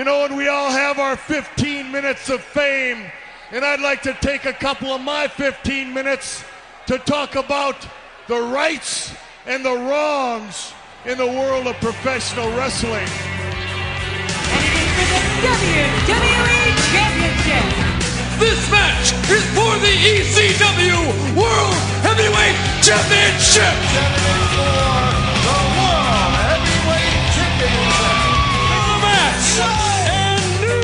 and we all have our 15 minutes of fame, and I'd like to take a couple of my 15 minutes to talk about the rights and the wrongs in the world of professional wrestling. For the WWE Championship. This match is for the ECW World Heavyweight Championship. For the World Heavyweight Championship. The match and new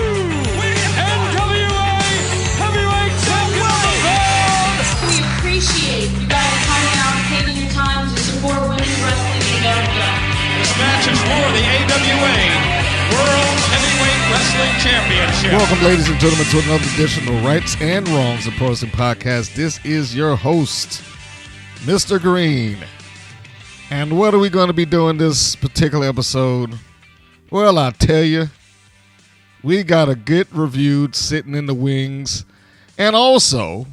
NWA Heavyweight Champion of the world. We appreciate you guys coming out and taking your time to support women's wrestling in America. This match is for the AWA World Heavyweight Wrestling Championship. Welcome, ladies and gentlemen, to another edition of Rights and Wrongs of Pro Wrestling Podcast. This is your host, Mr. Green. And what are we going to be doing this particular episode? Well, I'll tell you, we got a good review sitting in the wings. And also,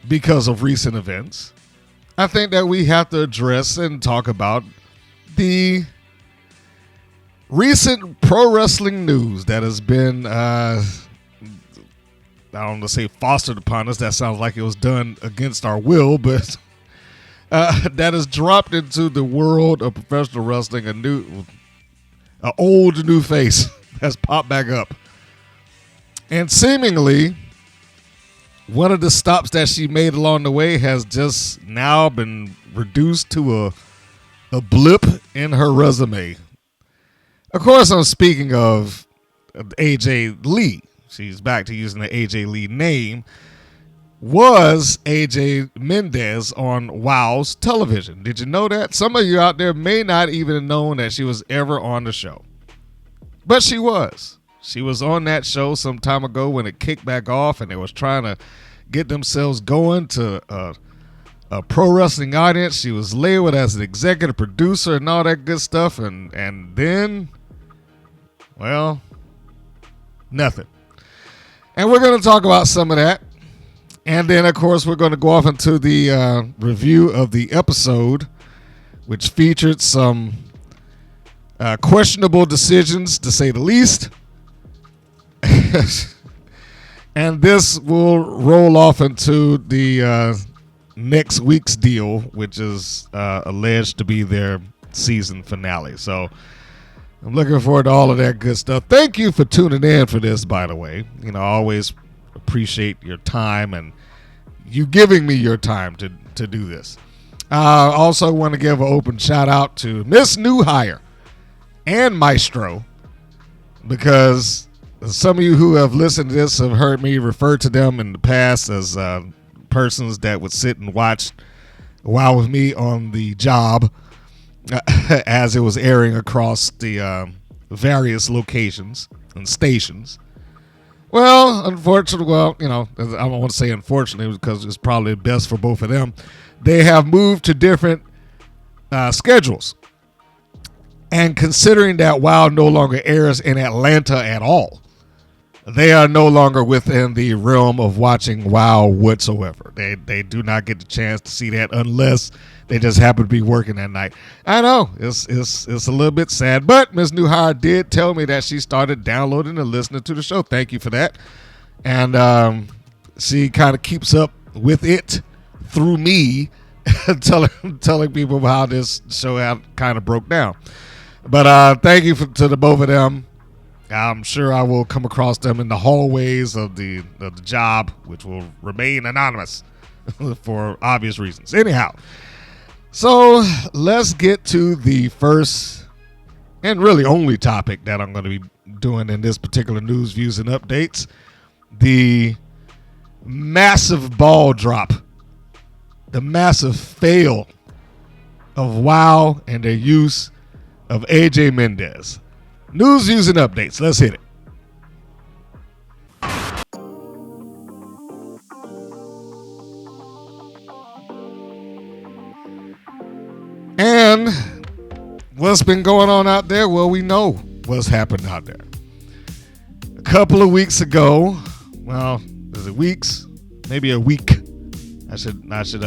because of recent events, I think that we have to address and talk about the recent pro wrestling news that has been, I don't want to say fostered upon us. That sounds like it was done against our will, but that has dropped into the world of professional wrestling an old new face has popped back up. And seemingly, one of the stops that she made along the way has just now been reduced to a blip in her resume. Of course, I'm speaking of AJ Lee. She's back to using the AJ Lee name. Was AJ Mendez on WOW's television. Did you know that? Some of you out there may not even have known that she was ever on the show. But she was. She was on that show some time ago when it kicked back off and they was trying to get themselves going to a pro wrestling audience. She was labeled as an executive producer and all that good stuff. And then, well, nothing. And we're going to talk about some of that. And then, of course, we're going to go off into the review of the episode, which featured some questionable decisions, to say the least. And this will roll off into the next week's deal, which is alleged to be their season finale. So I'm looking forward to all of that good stuff. Thank you for tuning in for this, by the way. I always appreciate your time and you giving me your time to do this. I also want to give an open shout out to Miss New Hire and Maestro, because some of you who have listened to this have heard me refer to them in the past as persons that would sit and watch WOW with me on the job as it was airing across the various locations and stations. Well, unfortunately, I don't want to say unfortunately because it's probably best for both of them. They have moved to different schedules. And considering that WOW no longer airs in Atlanta at all, they are no longer within the realm of watching WOW whatsoever. They do not get the chance to see that unless they just happen to be working that night. I know, it's a little bit sad, but Ms. Newhire did tell me that she started downloading and listening to the show. Thank you for that. And she kind of keeps up with it through me, telling people how this show kind of broke down. But thank you to the both of them. I'm sure I will come across them in the hallways of the job, which will remain anonymous for obvious reasons. Anyhow, so let's get to the first and really only topic that I'm going to be doing in this particular news, views, and updates. The massive ball drop, the massive fail of WOW and their use of AJ Mendez. News, views, and updates. Let's hit it. And what's been going on out there? Well, we know what's happened out there. A couple of weeks ago, well, is it weeks? Maybe a week. I should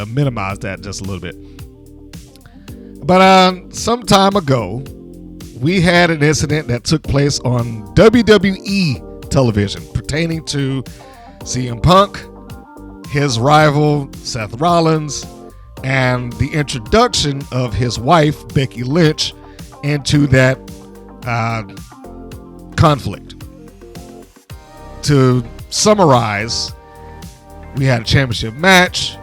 minimize that just a little bit. But some time ago, we had an incident that took place on WWE television pertaining to CM Punk, his rival Seth Rollins, and the introduction of his wife Becky Lynch into that conflict. To summarize, we had a championship match.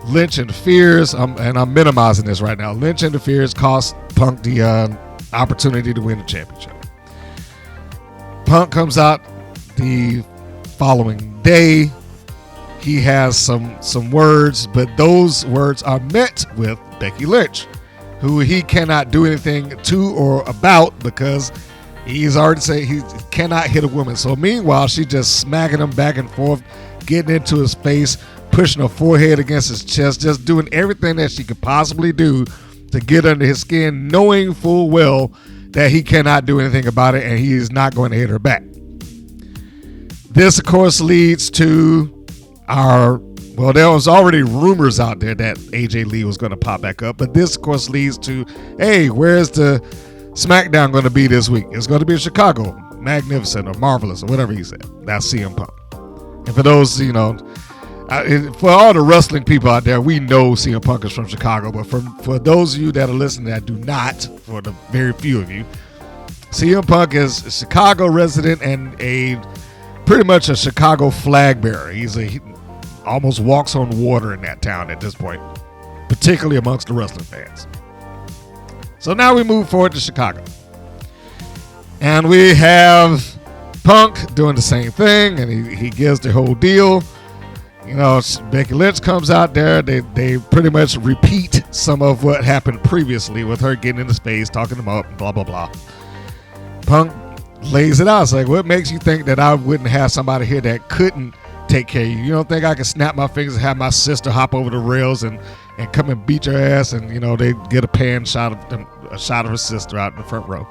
Lynch interferes, and I'm minimizing this right now. Lynch interferes, cost Punk the opportunity to win the championship. Punk comes out the following day. He has some words, but those words are met with Becky Lynch, who he cannot do anything to or about because he's already said he cannot hit a woman. So meanwhile, she's just smacking him back and forth, getting into his face, pushing her forehead against his chest, just doing everything that she could possibly do to get under his skin, knowing full well that he cannot do anything about it and he is not going to hit her back. This, of course, leads to there was already rumors out there that AJ Lee was going to pop back up, but this, of course, leads to, hey, where's the SmackDown going to be this week? It's going to be in Chicago. Magnificent or Marvelous or whatever he said. That's CM Punk. And for those, for all the wrestling people out there, we know CM Punk is from Chicago, but for those of you that are listening that do not, for the very few of you, CM Punk is a Chicago resident and pretty much a Chicago flag bearer. He almost walks on water in that town at this point, particularly amongst the wrestling fans. So now we move forward to Chicago. And we have Punk doing the same thing, and he gives the whole deal. Becky Lynch comes out there. They pretty much repeat some of what happened previously with her getting into space, talking them up, and blah, blah, blah. Punk lays it out. It's like, what makes you think that I wouldn't have somebody here that couldn't take care of you? You don't think I can snap my fingers and have my sister hop over the rails and come and beat your ass? And, they get a pan shot of her sister out in the front row.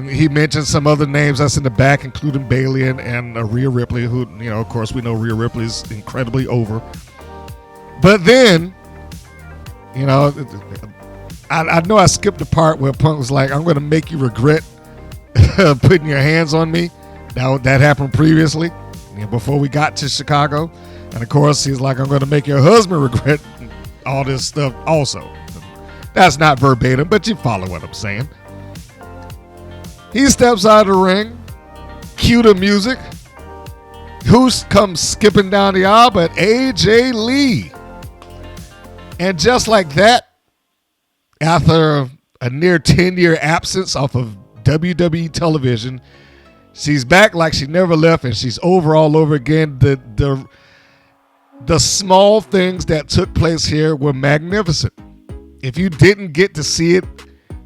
He mentioned some other names that's in the back, including Bayley and Rhea Ripley, who, of course, we know Rhea Ripley's incredibly over. But then, I know I skipped the part where Punk was like, I'm going to make you regret putting your hands on me. Now, that happened previously, before we got to Chicago. And, of course, he's like, I'm going to make your husband regret all this stuff also. That's not verbatim, but you follow what I'm saying. He steps out of the ring, cue the music. Who comes skipping down the aisle but AJ Lee? And just like that, after a near 10-year absence off of WWE television, she's back like she never left, and she's over all over again. The small things that took place here were magnificent. If you didn't get to see it,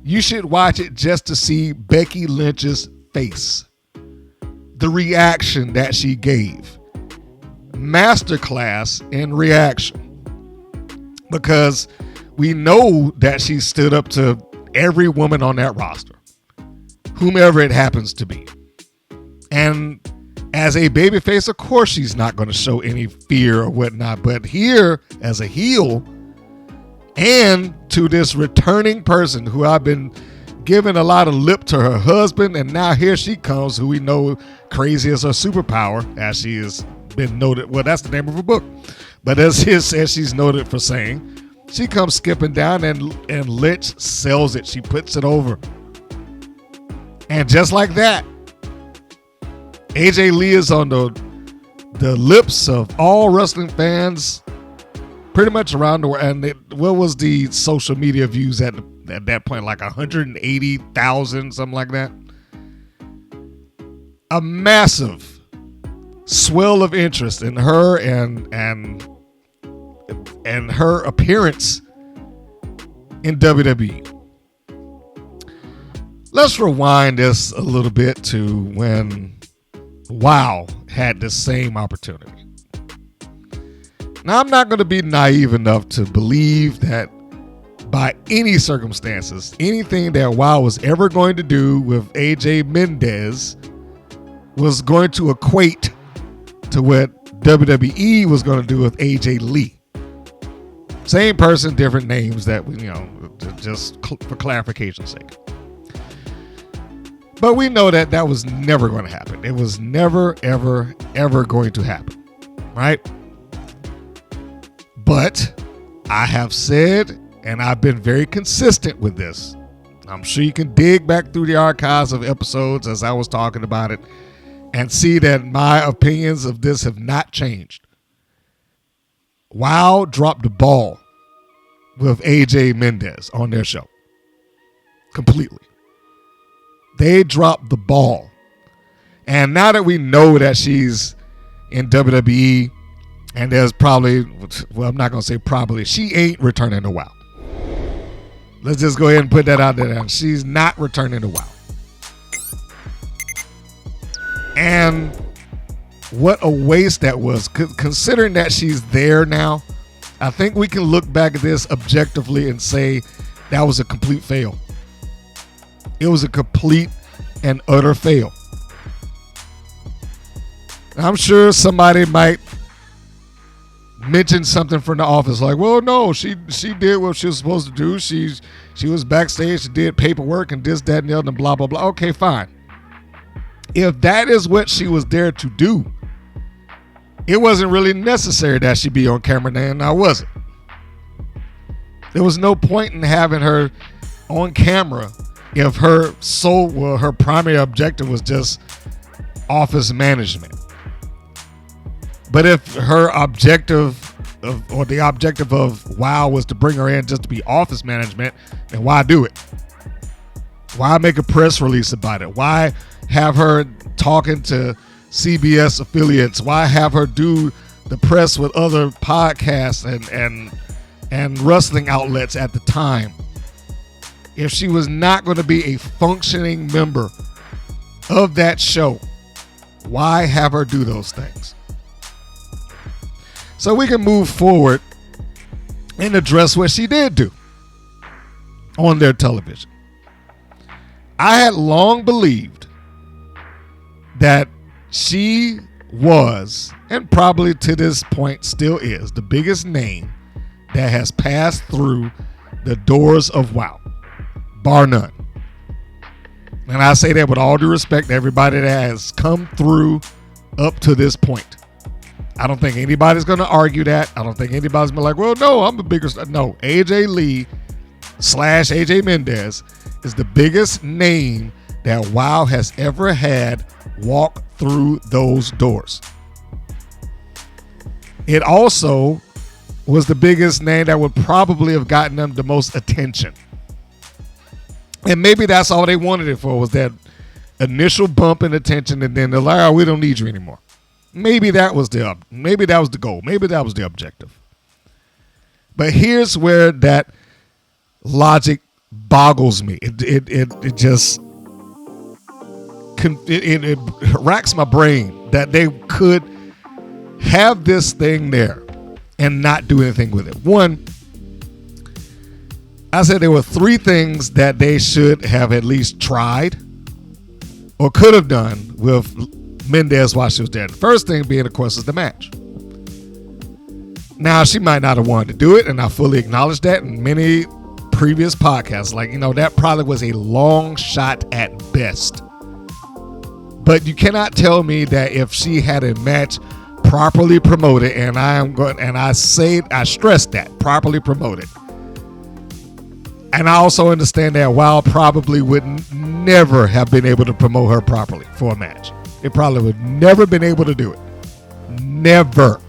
you should watch it just to see Becky Lynch's face. The reaction that she gave. Masterclass in reaction. Because we know that she stood up to every woman on that roster. Whomever it happens to be. And as a babyface, of course she's not going to show any fear or whatnot. But here, as a heel, and to this returning person who I've been giving a lot of lip to her husband, and now here she comes, who we know crazy as her superpower, as she has been noted. Well, that's the name of her book. But as she's noted for saying, she comes skipping down and Lynch sells it. She puts it over. And just like that, AJ Lee is on the lips of all wrestling fans pretty much around the world. And what was the social media views at that point? Like 180,000, something like that. A massive swell of interest in her and her appearance in WWE. Let's rewind this a little bit to when WoW had the same opportunity. Now, I'm not going to be naive enough to believe that by any circumstances, anything that WoW was ever going to do with AJ Mendez was going to equate to what WWE was going to do with AJ Lee. Same person, different names, that we, just for clarification's sake. But we know that that was never going to happen. It was never, ever, ever going to happen. Right? But I have said, and I've been very consistent with this. I'm sure you can dig back through the archives of episodes as I was talking about it and see that my opinions of this have not changed. WOW dropped the ball with AJ Mendez on their show. Completely. They dropped the ball. And now that we know that she's in WWE, and there's probably, well, I'm not going to say probably, she ain't returning to WOW. Let's just go ahead and put that out there. She's not returning to WOW. And what a waste that was. Considering that she's there now, I think we can look back at this objectively and say that was a complete fail. It was a complete and utter fail. I'm sure somebody might mention something from the office like, well, no, she did what she was supposed to do. She was backstage, she did paperwork and this, that, and the other, and blah, blah, blah. Okay, fine. If that is what she was there to do, it wasn't really necessary that she be on camera now, was it? There was no point in having her on camera if her primary objective was just office management. But if her objective the objective of WOW was to bring her in just to be office management, then why do it? Why make a press release about it? Why have her talking to CBS affiliates? Why have her do the press with other podcasts and wrestling outlets at the time? If she was not going to be a functioning member of that show, why have her do those things? So we can move forward and address what she did do on their television. I had long believed that she was, and probably to this point still is, the biggest name that has passed through the doors of WOW, bar none. And I say that with all due respect to everybody that has come through up to this point. I don't think anybody's going to argue that. I don't think anybody's going to be like, well, no, I'm the bigger star. No, AJ Lee / AJ Mendez is the biggest name that WOW has ever had walk through those doors. It also was the biggest name that would probably have gotten them the most attention. And maybe that's all they wanted it for, was that initial bump in attention, and then they're like, oh, we don't need you anymore. Maybe that was the goal. Maybe that was the objective. But here's where that logic boggles me. It just it racks my brain that they could have this thing there and not do anything with it. One, I said there were 3 things that they should have at least tried or could have done with Mendez while she was there. The first thing being, of course, is the match. Now, she might not have wanted to do it, and I fully acknowledge that in many previous podcasts. Like, that probably was a long shot at best. But you cannot tell me that if she had a match properly promoted, and I stress that, properly promoted. And I also understand that WOW probably would never have been able to promote her properly for a match. They probably would never been able to do it. Never.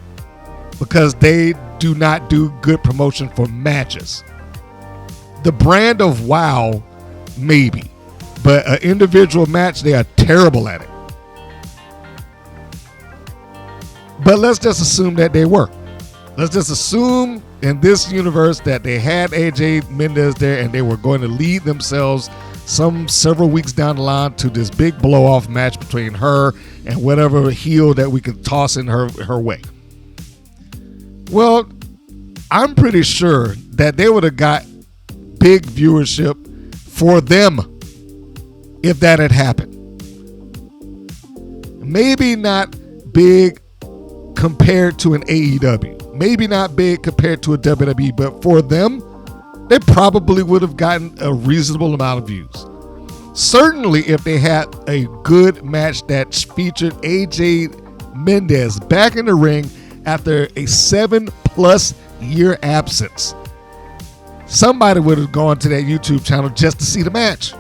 Because they do not do good promotion for matches. The brand of WOW, maybe. But an individual match, they are terrible at it. But let's just assume that they were. Let's just assume in this universe that they had AJ Mendez there and they were going to lead themselves several weeks down the line to this big blow-off match between her and whatever heel that we could toss in her way. Well, I'm pretty sure that they would have got big viewership for them if that had happened. Maybe not big compared to an AEW. Maybe not big compared to a WWE, but for them, they probably would have gotten a reasonable amount of views. Certainly, if they had a good match that featured AJ Mendez back in the ring after a 7+ year absence, somebody would have gone to that YouTube channel just to see the match.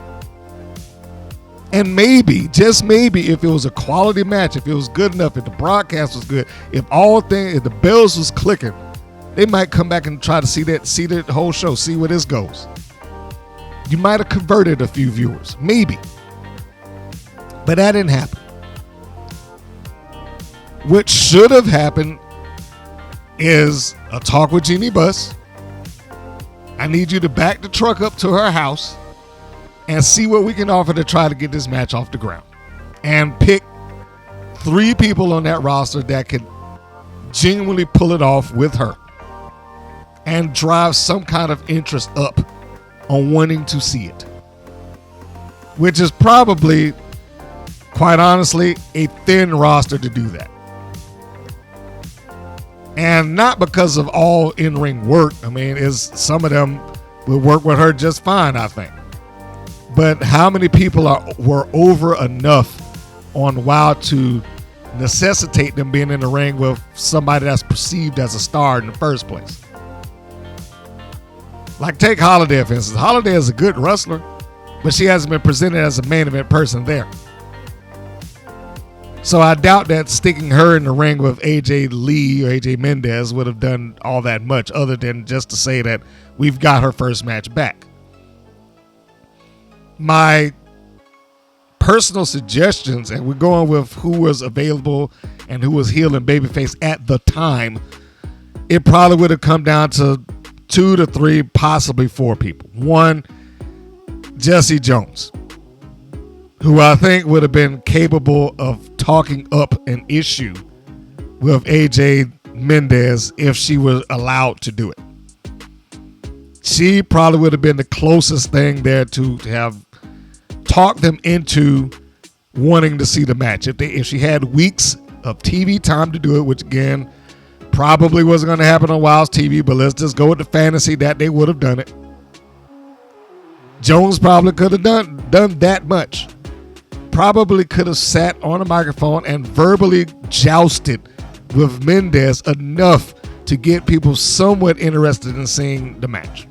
And maybe, just maybe, if it was a quality match, if it was good enough, if the broadcast was good, if the bells was clicking, they might come back and try to see the whole show, see where this goes. You might have converted a few viewers, maybe. But that didn't happen. What should have happened is a talk with Jeannie Buss. I need you to back the truck up to her house and see what we can offer to try to get this match off the ground. And pick 3 people on that roster that could genuinely pull it off with her and drive some kind of interest up on wanting to see it. Which is probably, quite honestly, a thin roster to do that. And not because of all in-ring work. I mean, some of them will work with her just fine, I think. But how many people were over enough on WoW to necessitate them being in the ring with somebody that's perceived as a star in the first place? Like, take Holiday, for instance. Holiday is a good wrestler, but she hasn't been presented as a main event person there. So I doubt that sticking her in the ring with AJ Lee or AJ Mendez would have done all that much, other than just to say that we've got her first match back. My personal suggestions, and we're going with who was available and who was heel and babyface at the time, it probably would have come down to 2 to 3, possibly 4 people. 1, Jessie Jones, who I think would have been capable of talking up an issue with AJ Mendez if she was allowed to do it. She probably would have been the closest thing there to have talked them into wanting to see the match. If she had weeks of TV time to do it, which again, probably wasn't going to happen on Wild's TV, but let's just go with the fantasy that they would have done it. Jones probably could have done that much. Probably could have sat on a microphone and verbally jousted with Mendez enough to get people somewhat interested in seeing the match.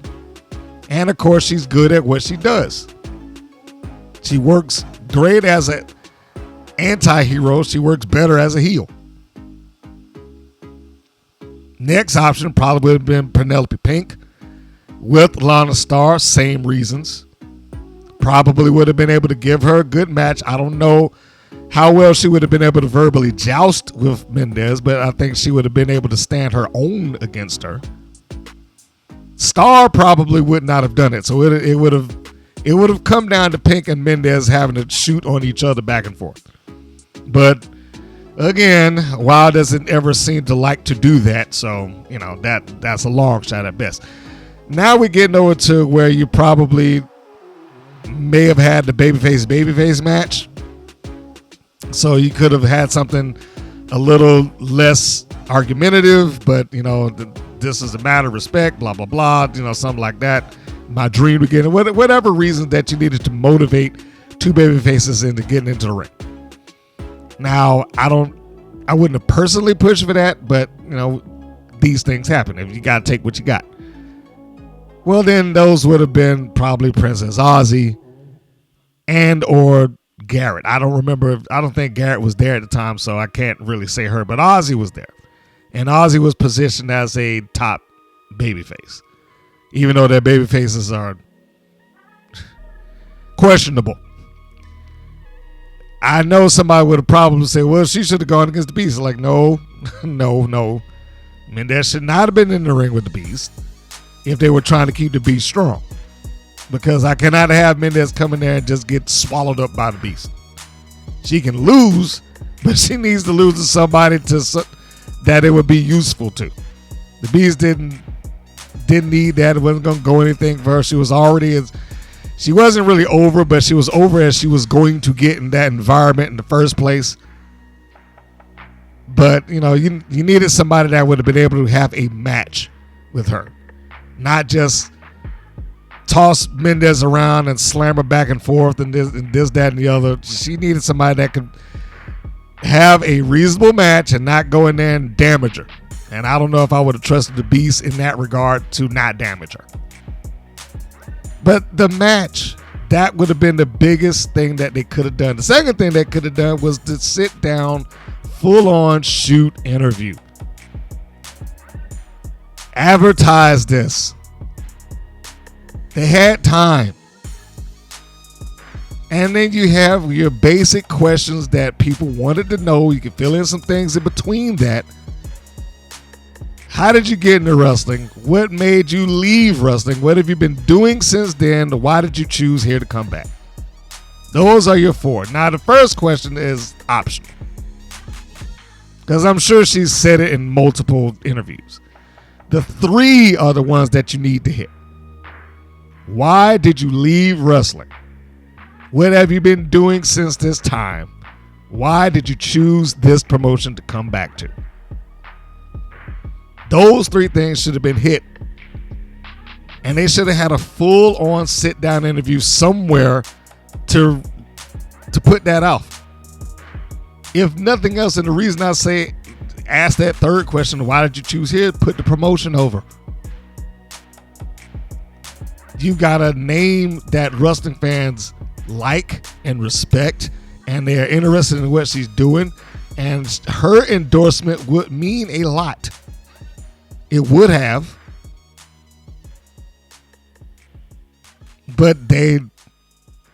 And of course, she's good at what she does. She works great as an anti-hero. She works better as a heel. Next option probably would have been Penelope Pink with Lana Starr, same reasons. Probably would have been able to give her a good match. I don't know how well she would have been able to verbally joust with Mendez, but I think she would have been able to stand her own against her. Starr probably would not have done it, so it would have come down to Pink and Mendez having to shoot on each other back and forth. But again, Wild doesn't ever seem to like to do that, so that's a long shot at best. Now we're getting over to where you probably may have had the babyface match, so you could have had something a little less argumentative, but this is a matter of respect, blah blah blah, something like that. My dream to get in, whatever reason that you needed to motivate 2 babyfaces into getting into the ring. Now, I wouldn't have personally pushed for that, but these things happen. If you got to take what you got. Well, then those would have been probably Princess Aussie and or Garrett. I don't think Garrett was there at the time, so I can't really say her, but Aussie was there. And Aussie was positioned as a top babyface, even though their babyfaces are questionable. I know somebody would have probably said, well, she should have gone against the Beast. Like, no. Mendez should not have been in the ring with the Beast if they were trying to keep the Beast strong. Because I cannot have Mendez come in there and just get swallowed up by the Beast. She can lose, but she needs to lose to somebody that it would be useful to. The Beast didn't need that. It wasn't going to go anything for her. She wasn't really over, but she was over as she was going to get in that environment in the first place. But, you needed somebody that would have been able to have a match with her. Not just toss Mendez around and slam her back and forth and this, that, and the other. She needed somebody that could have a reasonable match and not go in there and damage her. And I don't know if I would have trusted the Beast in that regard to not damage her. But the match, that would have been the biggest thing that they could have done. The second thing they could have done was to sit down, full-on shoot interview. Advertise this. They had time. And then you have your basic questions that people wanted to know. You can fill in some things in between that. How did you get into wrestling? What made you leave wrestling? What have you been doing since then? Why did you choose here to come back? Those are your 4. Now, the first question is optional, because I'm sure she's said it in multiple interviews. The 3 are the ones that you need to hit. Why did you leave wrestling? What have you been doing since this time? Why did you choose this promotion to come back to? Those 3 things should have been hit. And they should have had a full-on sit-down interview somewhere to put that off. If nothing else, and the reason I say ask that third question, why did you choose here? Put the promotion over. You got a name that wrestling fans like and respect, and they're interested in what she's doing, and her endorsement would mean a lot. It would have, but they,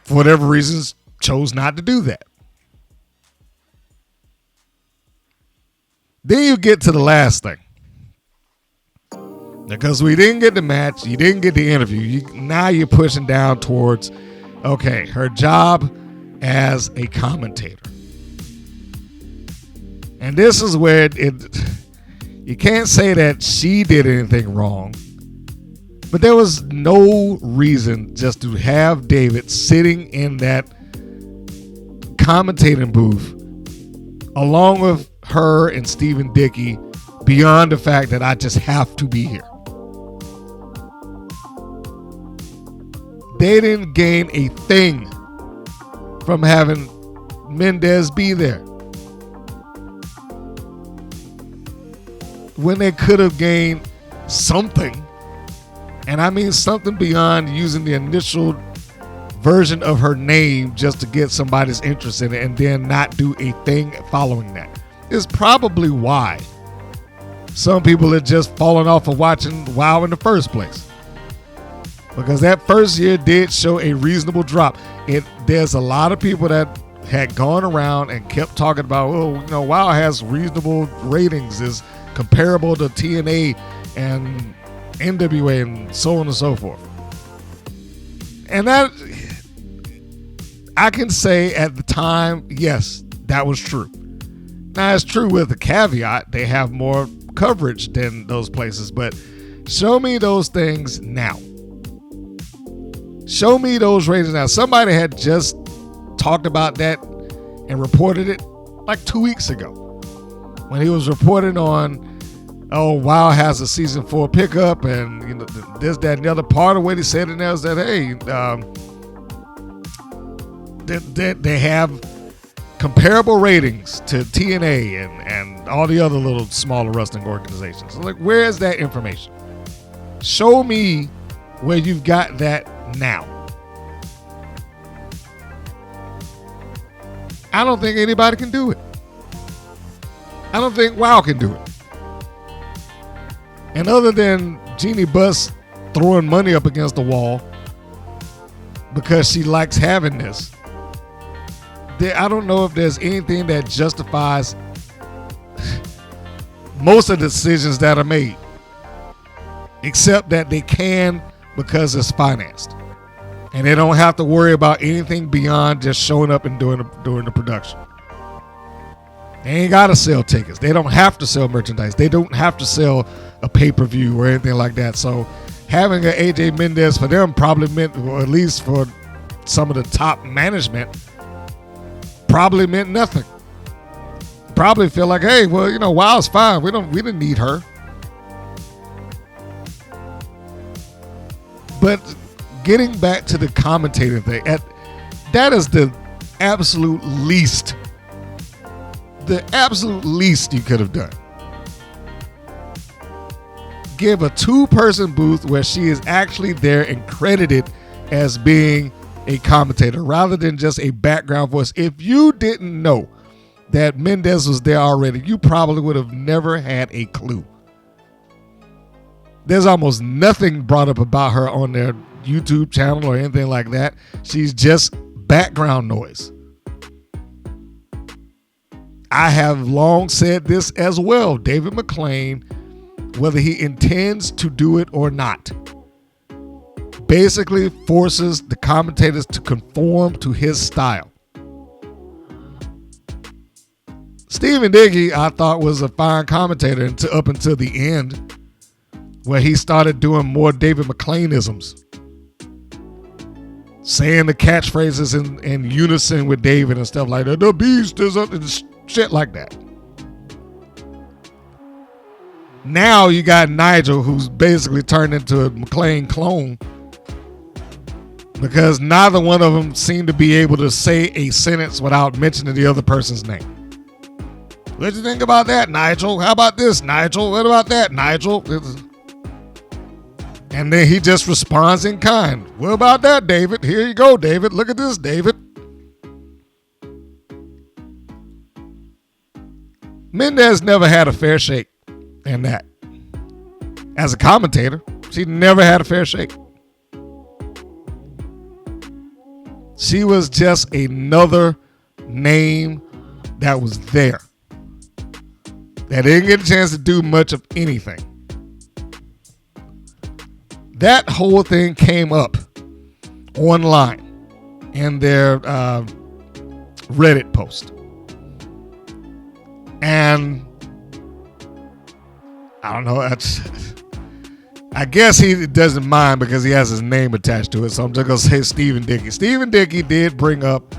for whatever reasons, chose not to do that. Then you get to the last thing. Because we didn't get the match, you didn't get the interview, now you're pushing down towards, okay, her job as a commentator. And this is where you can't say that she did anything wrong, but there was no reason just to have David sitting in that commentating booth along with her and Stephen Dickey beyond the fact that I just have to be here. They didn't gain a thing from having Mendez be there, when they could have gained something. And I mean something beyond using the initial version of her name just to get somebody's interest in it and then not do a thing following that. Is probably why some people had just fallen off of watching WoW in the first place. Because that first year did show a reasonable drop. There's a lot of people that had gone around and kept talking about, well, WoW has reasonable ratings, is comparable to TNA and NWA and so on and so forth. And that, I can say at the time, yes, that was true. Now, it's true with a caveat. They have more coverage than those places, but show me those things now. Show me those ratings now. Somebody had just talked about that and reported it like 2 weeks ago when he was reporting on, WoW has a season 4 pickup and this, that, and the other. Part of what he said in there is that, hey, they have comparable ratings to TNA and all the other little smaller wrestling organizations. So, like, where is that information? Show me where you've got that now. I don't think anybody can do it. I don't think WoW can do it. And other than Jeannie Buss throwing money up against the wall because she likes having this, I don't know if there's anything that justifies most of the decisions that are made, except that they can because it's financed. And they don't have to worry about anything beyond just showing up and doing the production. They ain't got to sell tickets. They don't have to sell merchandise. They don't have to sell a pay-per-view or anything like that. So having an AJ Mendez for them probably meant, or at least for some of the top management, probably meant nothing. Probably feel like, hey, well, WoW's fine. We didn't need her. But getting back to the commentating thing, that is the absolute least you could have done. Give a 2-person booth where she is actually there and credited as being a commentator rather than just a background voice. If you didn't know that Mendez was there already, you probably would have never had a clue. There's almost nothing brought up about her on their YouTube channel or anything like that. She's just background noise. I have long said this as well. David McLane, whether he intends to do it or not, basically forces the commentators to conform to his style. Stephen Diggy, I thought, was a fine commentator up until the end, where he started doing more David McLane-isms, saying the catchphrases in unison with David and stuff like that. The beast is up, and shit like that. Now you got Nigel, who's basically turned into a McLane clone, because neither one of them seem to be able to say a sentence without mentioning the other person's name. What do you think about that, Nigel? How about this, Nigel? What about that, Nigel? And then he just responds in kind. What about that, David? Here you go, David. Look at this, David. Mendez never had a fair shake in that. As a commentator, she never had a fair shake. She was just another name that was there, that didn't get a chance to do much of anything. That whole thing came up online in their Reddit post. And I don't know, I guess he doesn't mind because he has his name attached to it, so I'm just going to say Stephen Dickey. Stephen Dickey did bring up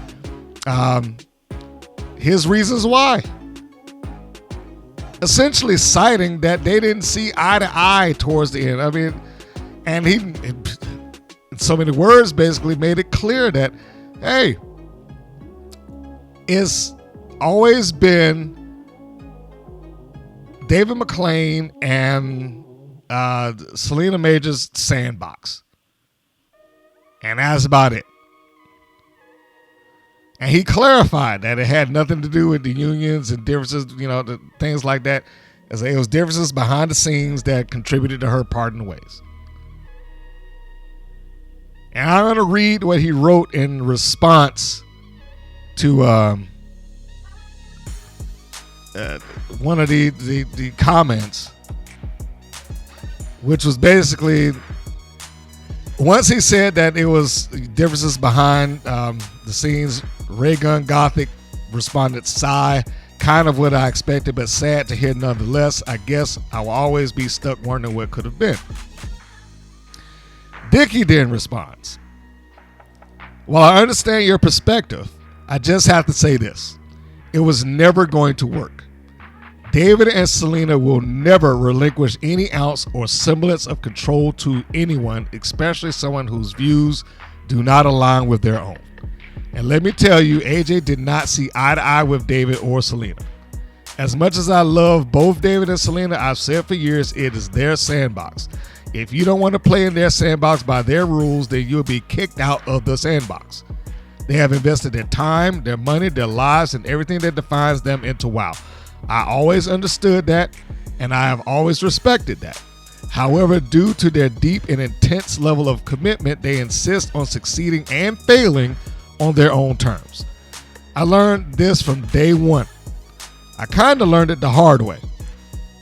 his reasons why. Essentially citing that they didn't see eye to eye towards the end. I mean, and he, in so many words, basically made it clear that, hey, it's always been David McLane and Selena Major's sandbox. And that's about it. And he clarified that it had nothing to do with the unions and differences, the things like that. As it was differences behind the scenes that contributed to her parting ways. And I'm going to read what he wrote in response to one of the comments, which was basically, once he said that it was differences behind the scenes, Ray Gun Gothic responded, sigh, kind of what I expected, but sad to hear nonetheless. I guess I will always be stuck wondering what could have been. Dickey then responds, while I understand your perspective, I just have to say this. It was never going to work. David and Selena will never relinquish any ounce or semblance of control to anyone, especially someone whose views do not align with their own. And let me tell you, AJ did not see eye to eye with David or Selena. As much as I love both David and Selena, I've said for years it is their sandbox. If you don't want to play in their sandbox by their rules, then you'll be kicked out of the sandbox. They have invested their time, their money, their lives, and everything that defines them into WoW. I always understood that, and I have always respected that. However, due to their deep and intense level of commitment, they insist on succeeding and failing on their own terms. I learned this from day one. I kind of learned it the hard way.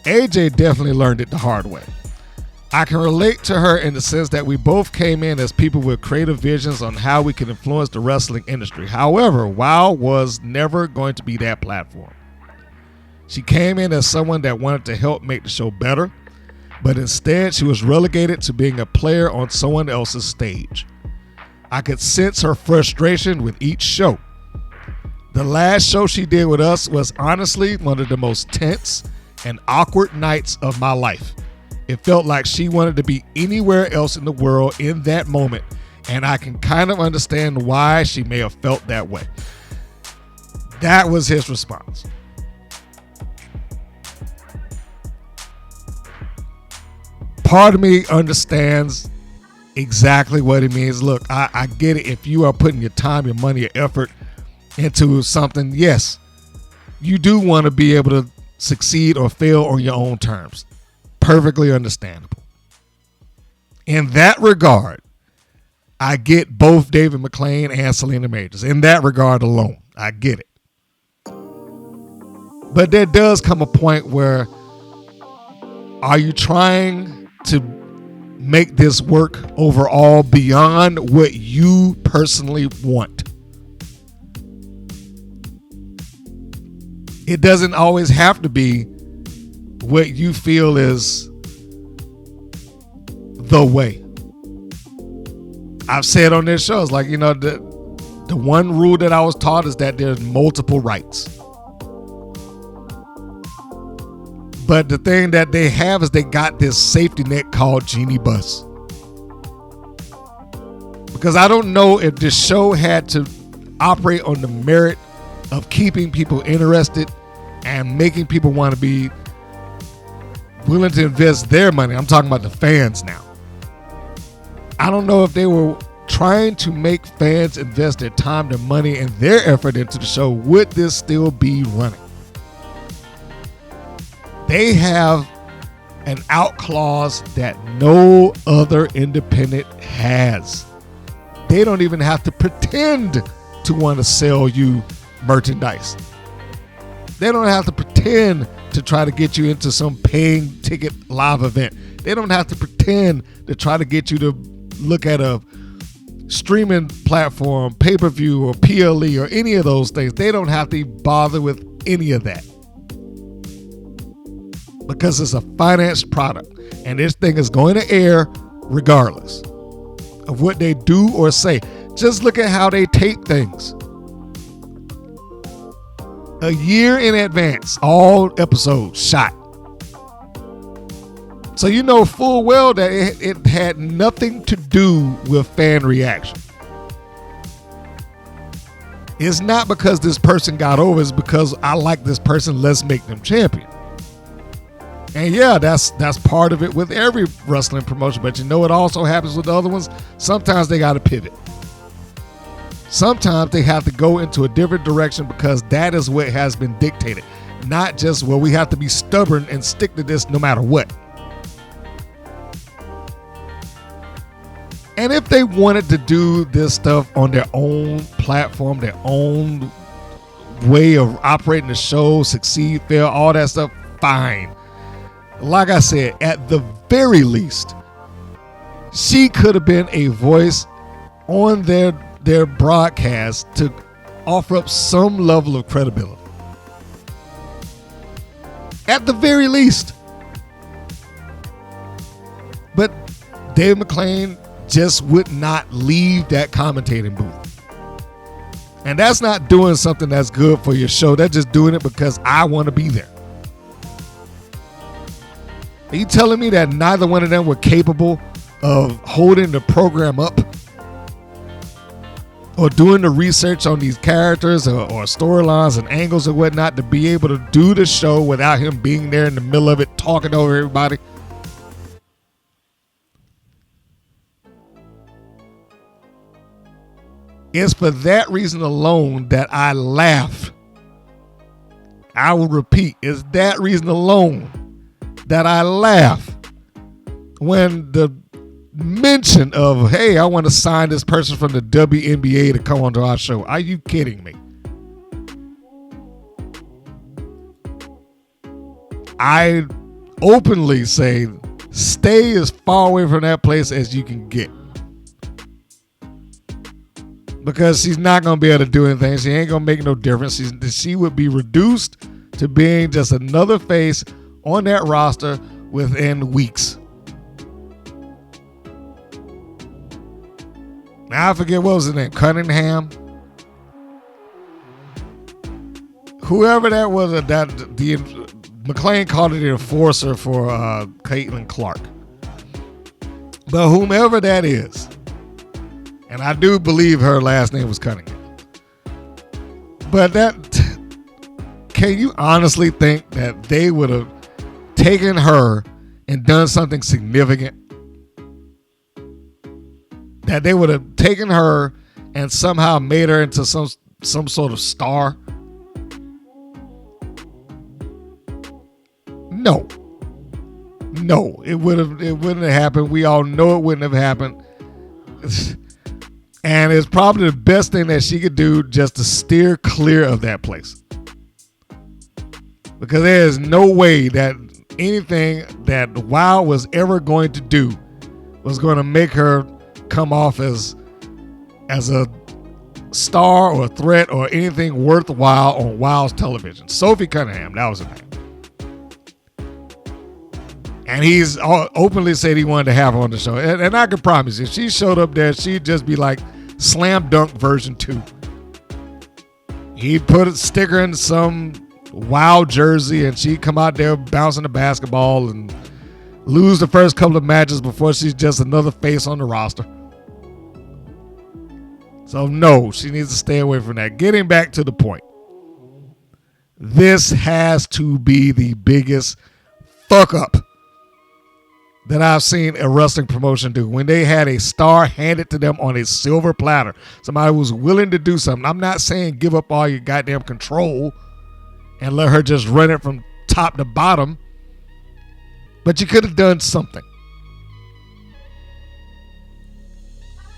AJ definitely learned it the hard way. I can relate to her in the sense that we both came in as people with creative visions on how we can influence the wrestling industry. However, WoW was never going to be that platform. She came in as someone that wanted to help make the show better, but instead she was relegated to being a player on someone else's stage. I could sense her frustration with each show. The last show she did with us was honestly one of the most tense and awkward nights of my life. It felt like she wanted to be anywhere else in the world in that moment, And I can kind of understand why she may have felt that way. That was his response. Part of me understands exactly what it means. Look, I get it. If you are putting your time, your money, your effort into something, yes, you do want to be able to succeed or fail on your own terms. Perfectly understandable. In that regard, I get both David McLane and Selena Majors. In that regard alone, I get it. But there does come a point where, are you trying to make this work overall beyond what you personally want? It doesn't always have to be what you feel is the way. I've said on this show, it's like, the one rule that I was taught is that there's multiple rights. But the thing that they have is they got this safety net called Genie Bus. Because I don't know if this show had to operate on the merit of keeping people interested and making people want to be willing to invest their money. I'm talking about the fans now. I don't know if they were trying to make fans invest their time, their money, and their effort into the show. Would this still be running? They have an out clause that no other independent has. They don't even have to pretend to want to sell you merchandise. They don't have to pretend to try to get you into some paying ticket live event. They don't have to pretend to try to get you to look at a streaming platform, pay-per-view, or PLE, or any of those things. They don't have to bother with any of that. Because it's a financed product. And this thing is going to air regardless of what they do or say. Just look at how they tape things. A year in advance, all episodes shot. So you know full well that it had nothing to do with fan reaction. It's not because this person got over, it's because I like this person, let's make them champion. And yeah, that's part of it with every wrestling promotion. But it also happens with the other ones. Sometimes they got to pivot. Sometimes they have to go into a different direction because that is what has been dictated. Not just, well, we have to be stubborn and stick to this no matter what. And if they wanted to do this stuff on their own platform, their own way of operating the show, succeed, fail, all that stuff, fine. Like I said, at the very least, she could have been a voice on their broadcast to offer up some level of credibility. At the very least. But Dave McLane just would not leave that commentating booth. And that's not doing something that's good for your show. That's just doing it because I want to be there. Are you telling me that neither one of them were capable of holding the program up or doing the research on these characters or storylines and angles and whatnot to be able to do the show without him being there in the middle of it, talking over everybody? It's for that reason alone that I laugh. I will repeat, it's that reason alone that I laugh when the mention of, hey, I want to sign this person from the WNBA to come onto our show. Are you kidding me? I openly say, stay as far away from that place as you can get. Because she's not going to be able to do anything. She ain't going to make no difference. She would be reduced to being just another face on that roster within weeks. Now I forget what was his name, Cunningham. Whoever that was, the McLane called it the enforcer for Caitlin Clark. But whomever that is, And I do believe her last name was Cunningham. But can you honestly think that they would have taken her and done something significant? That they would have taken her and somehow made her into some sort of star? No, it wouldn't have happened. We all know it wouldn't have happened. And it's probably the best thing that she could do just to steer clear of that place. Because there is no way that anything that WoW was ever going to do was going to make her come off as a star or a threat or anything worthwhile on WoW's television. Sophie Cunningham, that was her name. And he's openly said he wanted to have her on the show. And I can promise you, if she showed up there, she'd just be like Slam Dunk version 2. He'd put a sticker in some WoW jersey and she'd come out there bouncing the basketball and lose the first couple of matches before she's just another face on the roster. So no, she needs to stay away from that. Getting back to the point. This has to be the biggest fuck up that I've seen a wrestling promotion do. When they had a star handed to them on a silver platter, somebody was willing to do something. I'm not saying give up all your goddamn control and let her just run it from top to bottom, but you could have done something.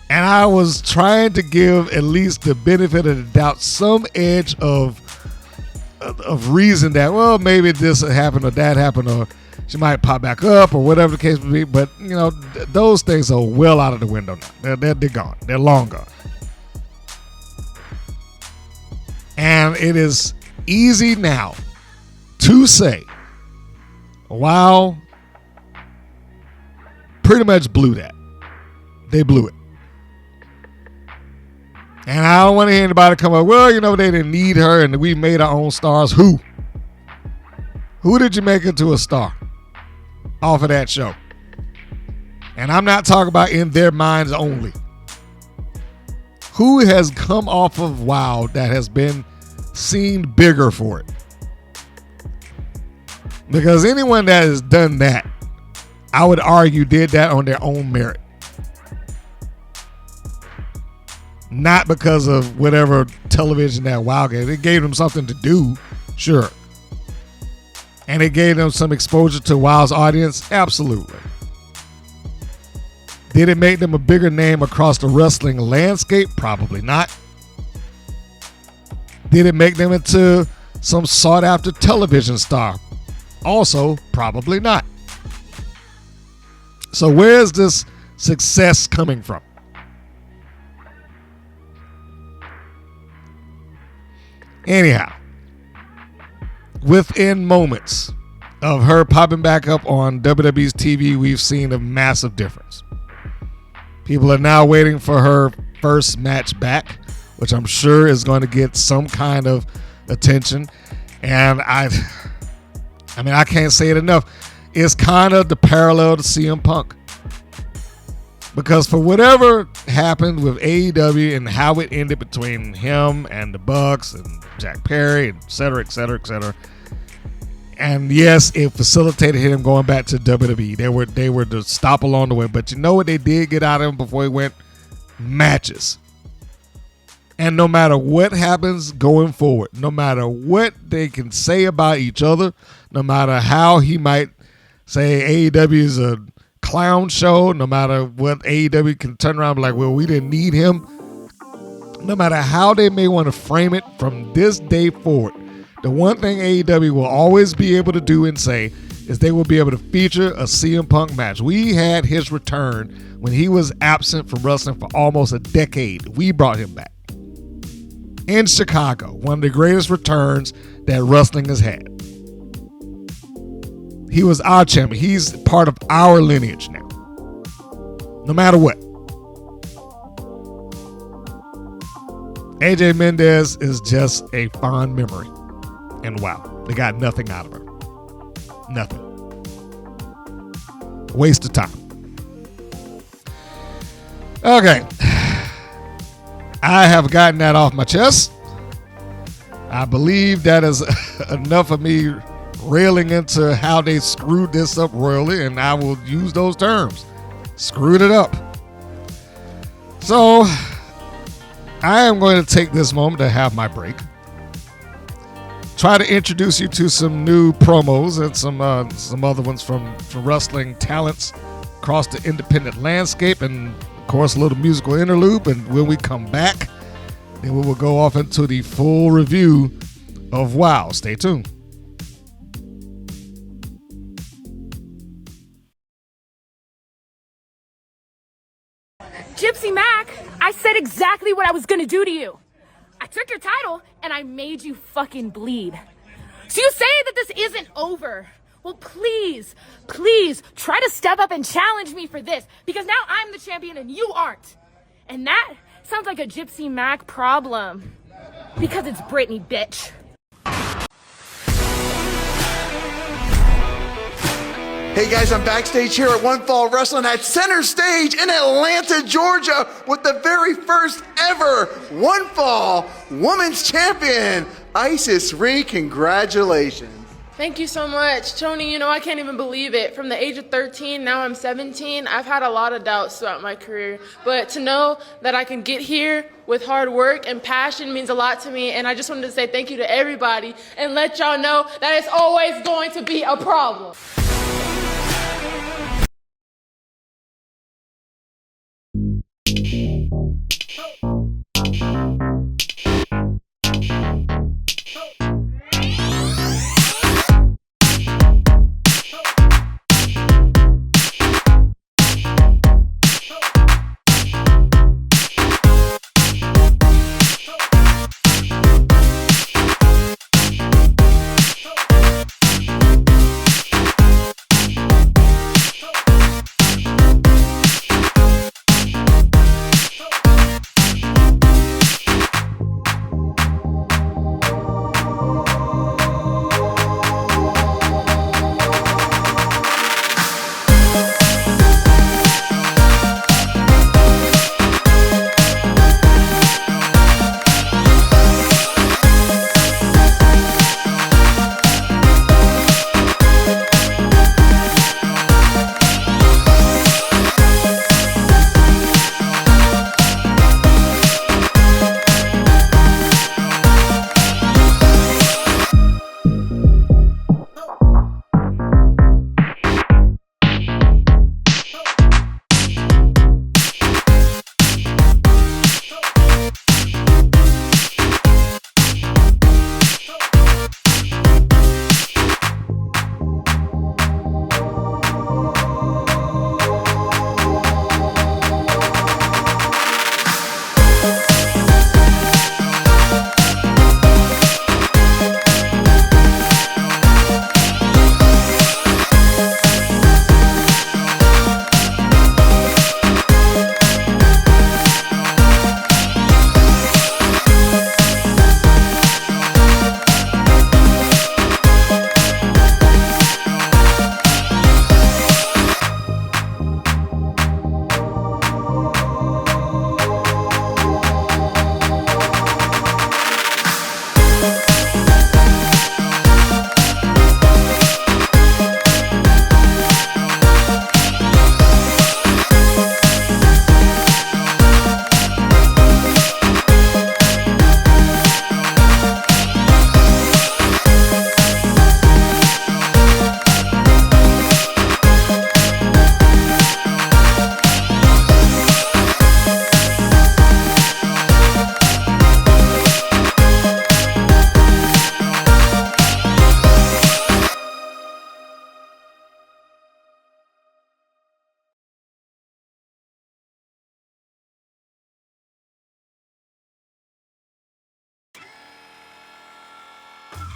And I was trying to give at least the benefit of the doubt, some edge of reason that, well, maybe this happened or that happened, or she might pop back up or whatever the case may be. But, you know, those things are well out of the window now. They're gone. They're long gone. And it is easy now to say, wow, pretty much blew that. They blew it. And I don't want to hear anybody come up, well, you know, they didn't need her and we made our own stars. Who? Who did you make into a star off of that show? And I'm not talking about in their minds only. Who has come off of WoW that has been seen bigger for it? Because anyone that has done that, I would argue, did that on their own merit. Not because of whatever television that WoW gave. It gave them something to do, sure. And it gave them some exposure to WoW's audience, absolutely. Did it make them a bigger name across the wrestling landscape? Probably not. Did it make them into some sought-after television star? Also, probably not. So where is this success coming from? Anyhow, within moments of her popping back up on WWE's TV, we've seen a massive difference. People are now waiting for her first match back, which I'm sure is going to get some kind of attention. And I can't say it enough. It's kind of the parallel to CM Punk. Because for whatever happened with AEW and how it ended between him and the Bucks and Jack Perry, et cetera, et cetera, et cetera. And yes, it facilitated him going back to WWE. They were the stop along the way. But you know what they did get out of him before he went? Matches. And no matter what happens going forward, no matter what they can say about each other, no matter how he might say AEW is a clown show, no matter what AEW can turn around and be like, well, we didn't need him. No matter how they may want to frame it from this day forward, the one thing AEW will always be able to do and say is they will be able to feature a CM Punk match. We had his return when he was absent from wrestling for almost a decade. We brought him back in Chicago, one of the greatest returns that wrestling has had. He was our champion. He's part of our lineage now. No matter what. AJ Mendez is just a fond memory. And wow, they got nothing out of her. Nothing. Waste of time. Okay. I have gotten that off my chest. I believe that is enough of me railing into how they screwed this up royally, and I will use those terms. Screwed it up. So, I am going to take this moment to have my break. Try to introduce you to some new promos and some other ones from wrestling talents across the independent landscape, and of course a little musical interlude. And when we come back, then we will go off into the full review of WoW. Stay tuned. Gypsy Mac, I said exactly what I was gonna do to you. I took your title and I made you fucking bleed. So you say that this isn't over. Well, please, please try to step up and challenge me for this, because now I'm the champion and you aren't. And that sounds like a Gypsy Mac problem. Because it's Brittnie, bitch. Hey guys, I'm backstage here at One Fall Wrestling at Center Stage in Atlanta, Georgia, with the very first ever One Fall Women's Champion, Isis Ree. Congratulations. Thank you so much. Tony, I can't even believe it. From the age of 13, now I'm 17, I've had a lot of doubts throughout my career. But to know that I can get here with hard work and passion means a lot to me. And I just wanted to say thank you to everybody and let y'all know that it's always going to be a problem.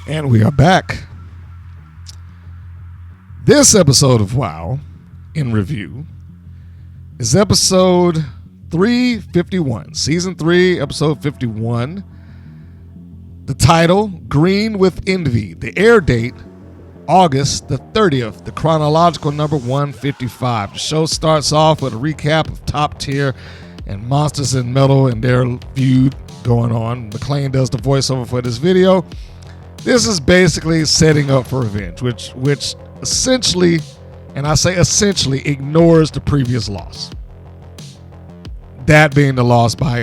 And we are back. This episode of WoW in review is episode 351, season 3, episode 51. The title, Green with Envy. The air date, August the 30th. The chronological number 155. The show starts off with a recap of top tier and Monsters in Metal and their feud going on. McClane does the voiceover for this video. This is basically setting up for revenge, which essentially, and I say essentially, ignores the previous loss. That being the loss by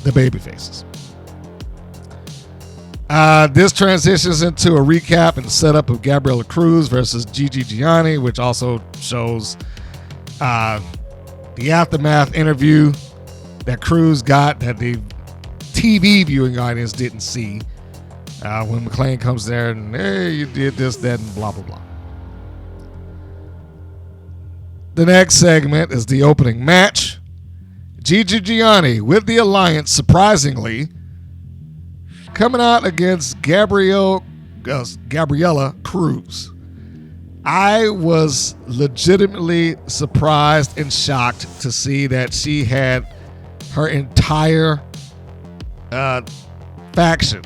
the babyfaces. This transitions into a recap and setup of Gabriella Cruz versus Gigi Gianni, which also shows the aftermath interview that Cruz got that the TV viewing audience didn't see when McClane comes there and, hey, you did this, that, and blah, blah, blah. The next segment is the opening match. Gigi Gianni with the Alliance, surprisingly, coming out against Gabriella Cruz. I was legitimately surprised and shocked to see that she had her entire faction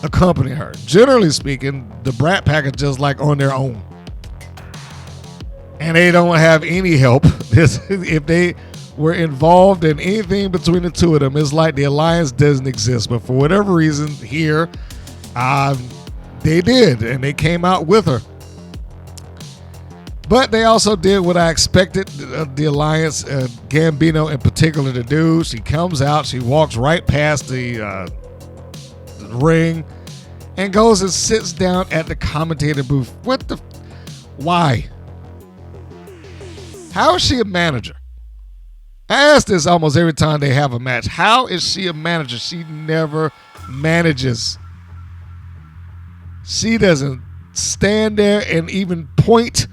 accompany her. Generally speaking, the Brat Pack is just like on their own. And they don't have any help. If they were involved in anything between the two of them, it's like the Alliance doesn't exist. But for whatever reason, here, they did, and they came out with her. But they also did what I expected the Alliance, Gambino in particular, to do. She comes out, she walks right past the ring, and goes and sits down at the commentator booth. Why? How is she a manager? I ask this almost every time they have a match. How is she a manager? She never manages. She doesn't stand there and even point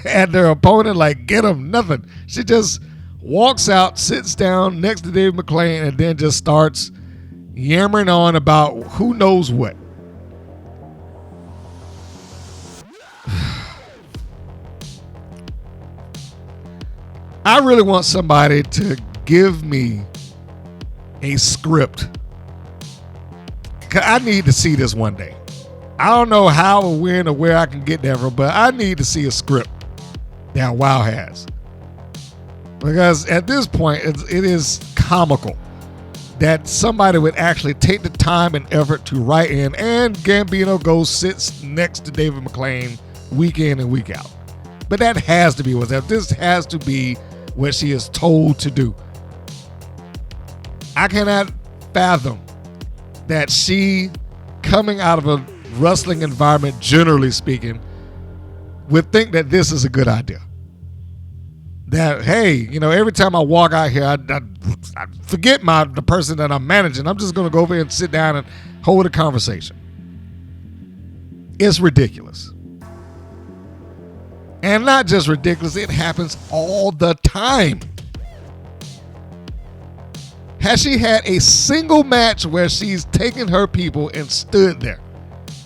at their opponent like, get him, nothing. She just walks out, sits down next to Dave McClane, and then just starts yammering on about who knows what. I really want somebody to give me a script. I need to see this one day. I don't know how or when or where I can get that from, but I need to see a script that WoW has. Because at this point, it is comical that somebody would actually take the time and effort to write in, and Gambino goes sits next to David McClane week in and week out. But that has to be what's up. This has to be what she is told to do. I cannot fathom that she, coming out of a wrestling environment, generally speaking, would think that this is a good idea. That, hey, every time I walk out here, I forget the person that I'm managing. I'm just going to go over here and sit down and hold a conversation. It's ridiculous. And not just ridiculous, it happens all the time. Has she had a single match where she's taken her people and stood there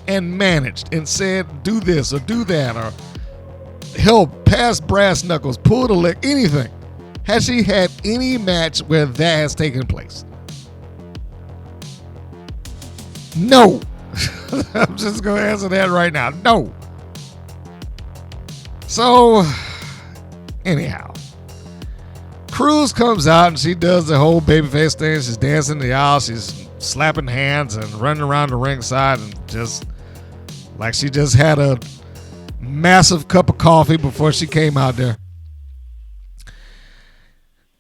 and managed and said, do this or do that, or help, pass brass knuckles, pull the leg, anything? Has she had any match where that has taken place? No. I'm just going to answer that right now. No. So, anyhow, Cruz comes out and she does the whole babyface thing. She's dancing in the aisle. She's slapping hands and running around the ringside and just like she just had a massive cup of coffee before she came out there.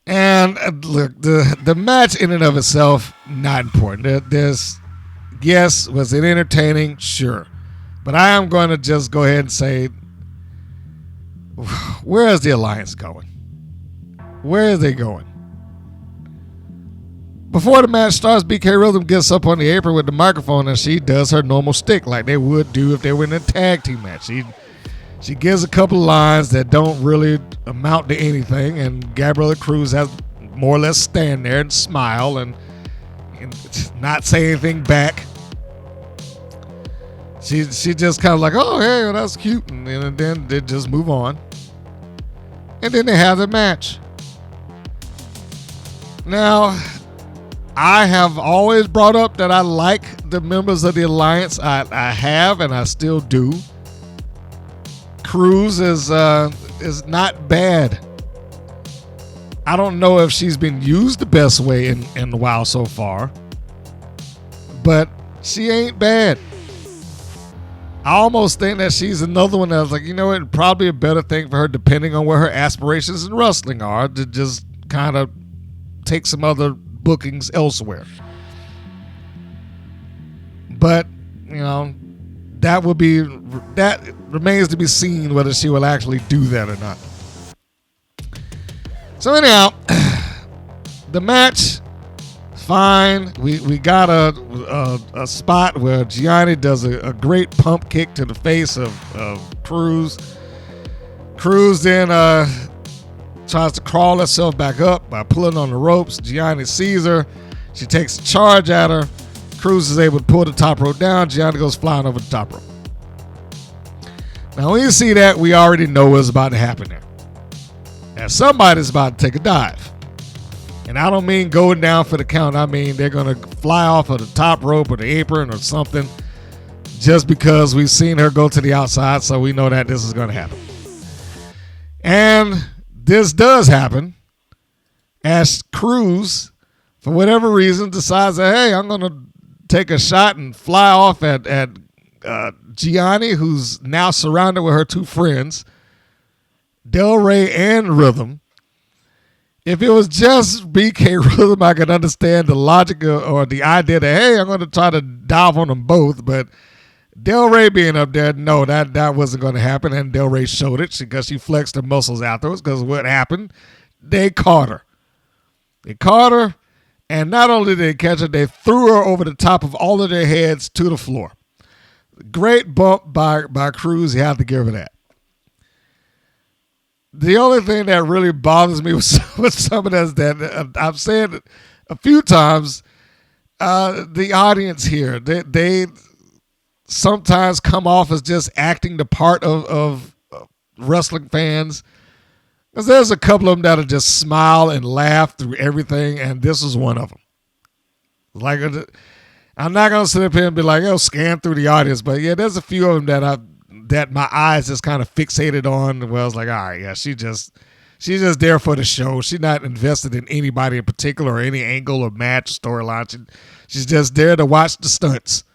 And look, the match in and of itself, not important. Yes, was it entertaining? Sure. But I am going to just go ahead and say, where is the Alliance going? Where are they going? Before the match starts, BK Rhythm gets up on the apron with the microphone and she does her normal stick like they would do if they were in a tag team match. She gives a couple of lines that don't really amount to anything, and Gabriella Cruz has more or less stand there and smile and not say anything back. She just kind of like, oh, hey, well, that's cute, and then they just move on. And then they have the match. Now, I have always brought up that I like the members of the Alliance. I have, and I still do. Cruz is not bad. I don't know if she's been used the best way in a while so far, but she ain't bad. I almost think that she's another one that's like, you know what, probably a better thing for her, depending on where her aspirations in wrestling are, to just kind of take some other bookings elsewhere. But, you know, that remains to be seen whether she will actually do that or not. So anyhow, the match, fine. We got a spot where Gianni does a great pump kick to the face of Cruz. Cruz then tries to crawl herself back up by pulling on the ropes. Gianni sees her. She takes a charge at her. Cruz is able to pull the top rope down. Gianni goes flying over the top rope. Now when you see that, we already know what's about to happen there. Now somebody's about to take a dive. And I don't mean going down for the count. I mean they're going to fly off of the top rope or the apron or something just because we've seen her go to the outside, so we know that this is going to happen. And this does happen as Cruz, for whatever reason, decides that, hey, I'm going to take a shot and fly off at Gianni, who's now surrounded with her two friends, Del Rey and Rhythm. If it was just BK Rhythm, I could understand the logic or the idea that, hey, I'm going to try to dive on them both. But Del Rey being up there, no, that wasn't going to happen. And Del Rey showed it because she flexed her muscles afterwards, because what happened, they caught her. They caught her, and not only did they catch her, they threw her over the top of all of their heads to the floor. Great bump by Cruz. You have to give her that. The only thing that really bothers me with some of this that I've said a few times, the audience here, they sometimes come off as just acting the part of wrestling fans. Because there's a couple of them that'll just smile and laugh through everything, and this is one of them. Like, I'm not gonna sit up here and be like, "Oh, scan through the audience," but yeah, there's a few of them that my eyes just kind of fixated on. Well, I was like, all right, yeah, she's just there for the show. She's not invested in anybody in particular or any angle or match storyline. She's just there to watch the stunts,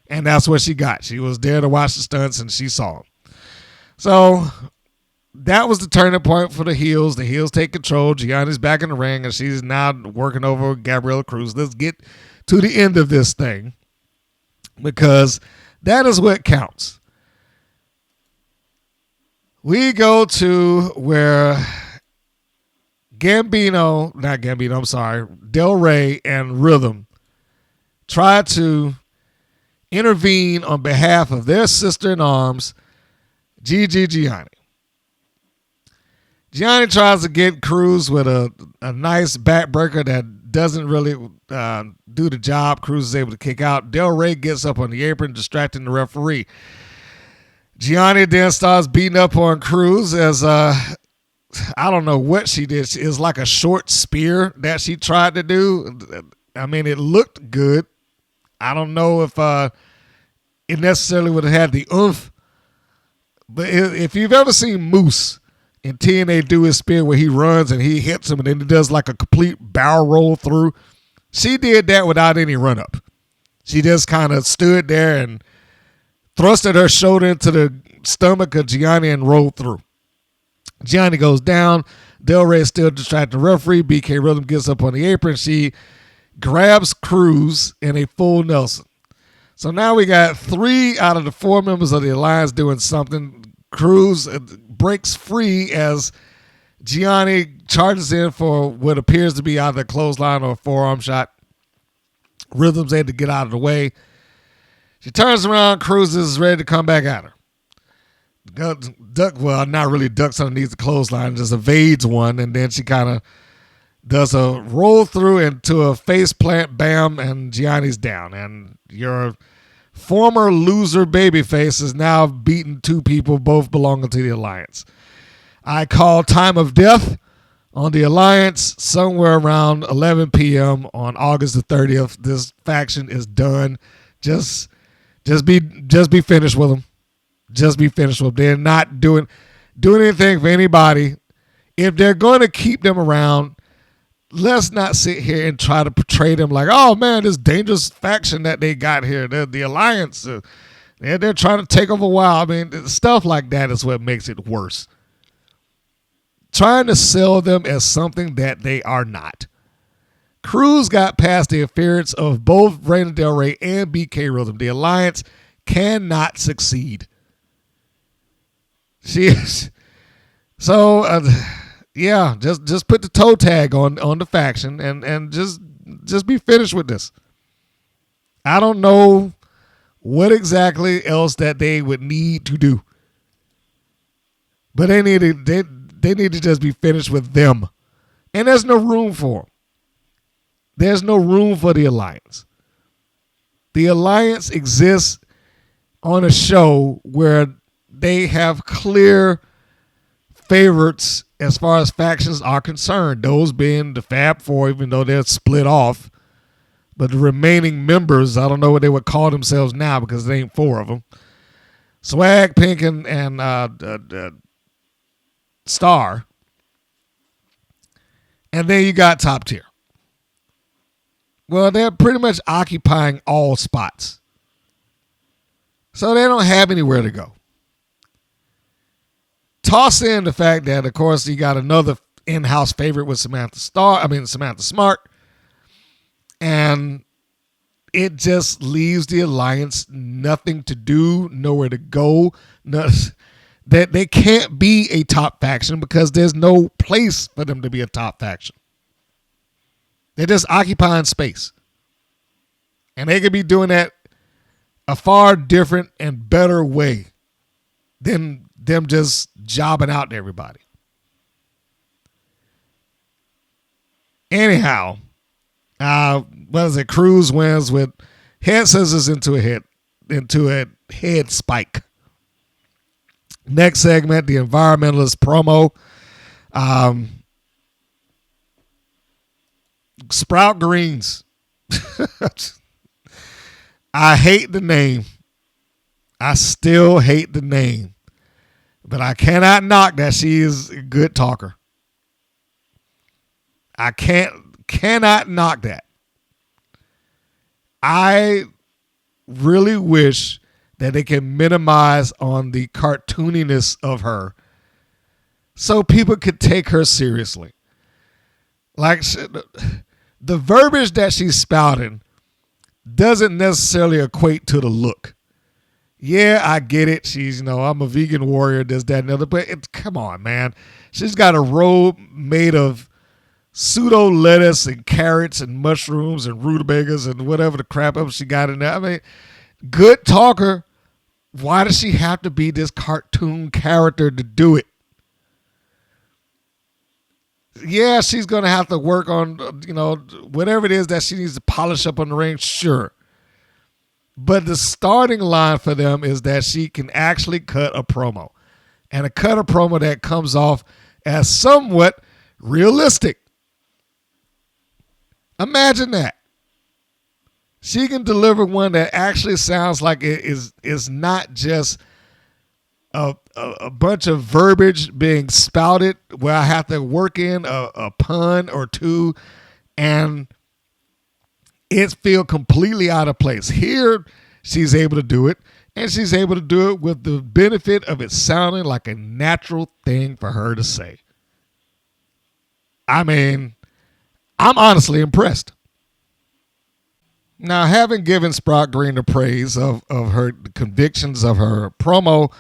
and that's what she got. She was there to watch the stunts, and she saw them. So that was the turning point for the heels. The heels take control. Gianni's back in the ring, and she's now working over Gabriella Cruz. Let's get to the end of this thing, because that is what counts. We go to where Del Rey and Rhythm try to intervene on behalf of their sister-in-arms, Gigi Gianni. Gianni tries to get Cruz with a nice backbreaker that doesn't really do the job. Cruz is able to kick out. Del Rey gets up on the apron, distracting the referee. Gianni then starts beating up on Cruz as I don't know what she did. It was like a short spear that she tried to do. I mean, it looked good. I don't know if it necessarily would have had the oomph. But if you've ever seen Moose in TNA do his spear where he runs and he hits him and then he does like a complete barrel roll through, she did that without any run-up. She just kind of stood there and thrusted her shoulder into the stomach of Gianni and rolled through. Gianni goes down. Del Rey is still distracting the referee. BK Rhythm gets up on the apron. She grabs Cruz in a full Nelson. So now we got 3 out of the 4 members of the Alliance doing something. Cruz breaks free as Gianni charges in for what appears to be either a clothesline or a forearm shot. Rhythm's able to get out of the way. She turns around. Cruz is ready to come back at her. Not really ducks underneath the clothesline, just evades one, and then she kind of does a roll through into a face plant, bam, and Gianni's down. And your former loser babyface is now beating 2 people, both belonging to the Alliance. I call time of death on the Alliance somewhere around 11 p.m. on August the 30th. This faction is done. Just be finished with them. Just be finished with them. They're not doing anything for anybody. If they're going to keep them around, let's not sit here and try to portray them like, oh man, this dangerous faction that they got here, the Alliance, they're trying to take over WoW. I mean, stuff like that is what makes it worse. Trying to sell them as something that they are not. Cruz got past the interference of both Reina Del Rey and BK Rhythm. The Alliance cannot succeed. She is. So, yeah, just put the toe tag on the faction and just be finished with this. I don't know what exactly else that they would need to do. But they need to just be finished with them. And there's no room for them. There's no room for the Alliance. The Alliance exists on a show where they have clear favorites as far as factions are concerned. Those being the Fab Four, even though they're split off. But the remaining members, I don't know what they would call themselves now because there ain't four of them. Swag, Pink, and Star. And then you got Top Tier. Well, they're pretty much occupying all spots. So they don't have anywhere to go. Toss in the fact that, of course, you got another in-house favorite with Samantha Smart. And it just leaves the Alliance nothing to do, nowhere to go. That they can't be a top faction because there's no place for them to be a top faction. They're just occupying space. And they could be doing that a far different and better way than them just jobbing out to everybody. Anyhow, what is it? Cruz wins with head scissors into a head spike. Next segment, the Environmentalist promo. Sprout Greens. I hate the name. I still hate the name. But I cannot knock that she is a good talker. I cannot knock that. I really wish that they can minimize on the cartooniness of her so people could take her seriously. Like, the verbiage that she's spouting doesn't necessarily equate to the look. Yeah, I get it. She's, I'm a vegan warrior, this, that, and the other. But come on, man. She's got a robe made of pseudo lettuce and carrots and mushrooms and rutabagas and whatever the crap else she got in there. I mean, good talker. Why does she have to be this cartoon character to do it? Yeah, she's going to have to work on, whatever it is that she needs to polish up on the ring, sure. But the starting line for them is that she can actually cut a promo. And cut a promo that comes off as somewhat realistic. Imagine that. She can deliver one that actually sounds like it is not just a bunch of verbiage being spouted where I have to work in a pun or two and it feel completely out of place. Here, she's able to do it, and she's able to do it with the benefit of it sounding like a natural thing for her to say. I mean, I'm honestly impressed. Now, having given Sprout Green the praise of her convictions of her promo,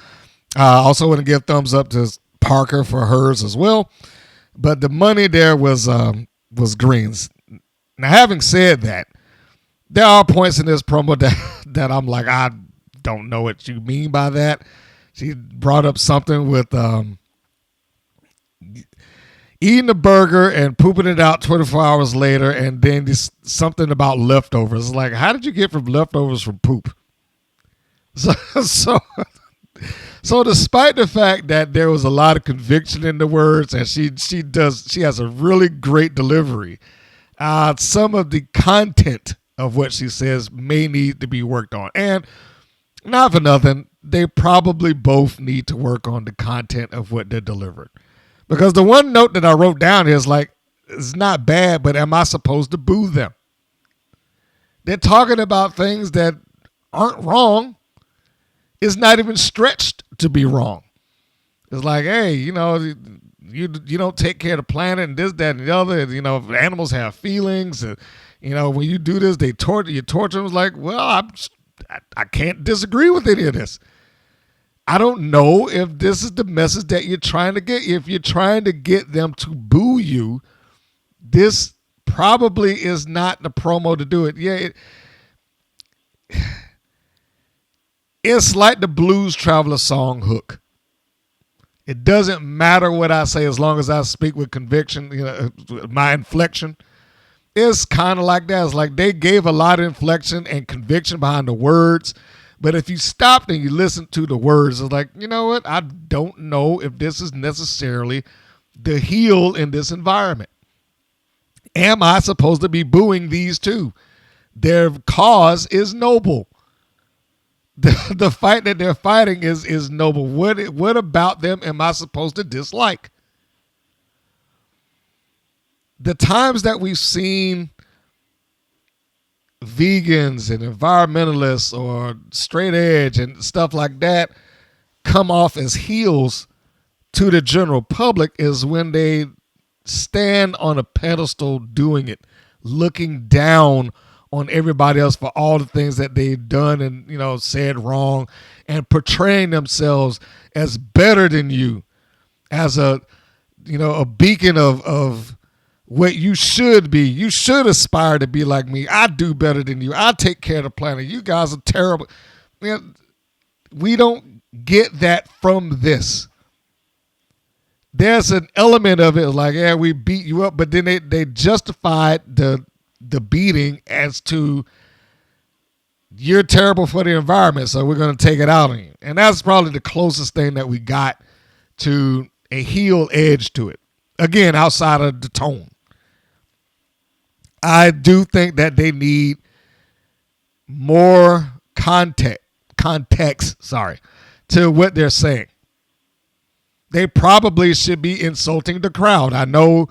I also want to give thumbs up to Parker for hers as well. But the money there was Green's. Now, having said that, there are points in this promo that I'm like, I don't know what you mean by that. She brought up something with eating a burger and pooping it out 24 hours later, and then something about leftovers. Like, how did you get from leftovers from poop? So despite the fact that there was a lot of conviction in the words, and she has a really great delivery, some of the content of what she says may need to be worked on. And not for nothing, they probably both need to work on the content of what they're delivering. Because the one note that I wrote down is like, is not bad, but am I supposed to boo them? They're talking about things that aren't wrong. It's not even stretched to be wrong. It's like, hey, you don't take care of the planet and this, that, and the other. And, animals have feelings. And, when you do this, you torture them. It's like, well, I can't disagree with any of this. I don't know if this is the message that you're trying to get. If you're trying to get them to boo you, this probably is not the promo to do it. Yeah, it's like the Blues Traveler song hook. It doesn't matter what I say as long as I speak with conviction, my inflection. It's kind of like that. It's like they gave a lot of inflection and conviction behind the words. But if you stopped and you listened to the words, it's like, you know what? I don't know if this is necessarily the heel in this environment. Am I supposed to be booing these two? Their cause is noble. The fight that they're fighting is noble. What about them am I supposed to dislike? The times that we've seen vegans and environmentalists or straight edge and stuff like that come off as heels to the general public is when they stand on a pedestal doing it, looking down on everybody else for all the things that they've done and, said wrong, and portraying themselves as better than you, as a beacon of what you should be. You should aspire to be like me. I do better than you. I take care of the planet. You guys are terrible. We don't get that from this. There's an element of it like, yeah, we beat you up, but then they justified the beating as to you're terrible for the environment, so we're going to take it out on you. And that's probably the closest thing that we got to a heel edge to it. Again, outside of the tone. I do think that they need more context to what they're saying. They probably should be insulting the crowd. I know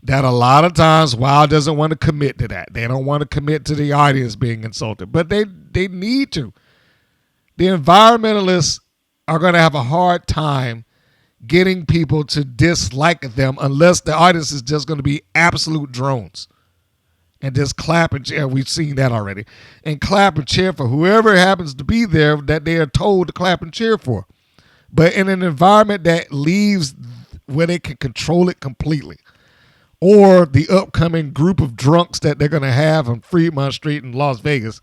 that a lot of times Wild doesn't want to commit to that. They don't want to commit to the audience being insulted, but they need to. The environmentalists are going to have a hard time getting people to dislike them unless the audience is just going to be absolute drones and just clap and cheer. We've seen that already. And clap and cheer for whoever happens to be there that they are told to clap and cheer for. But in an environment that leaves where they can control it completely, or the upcoming group of drunks that they're going to have on Fremont Street in Las Vegas.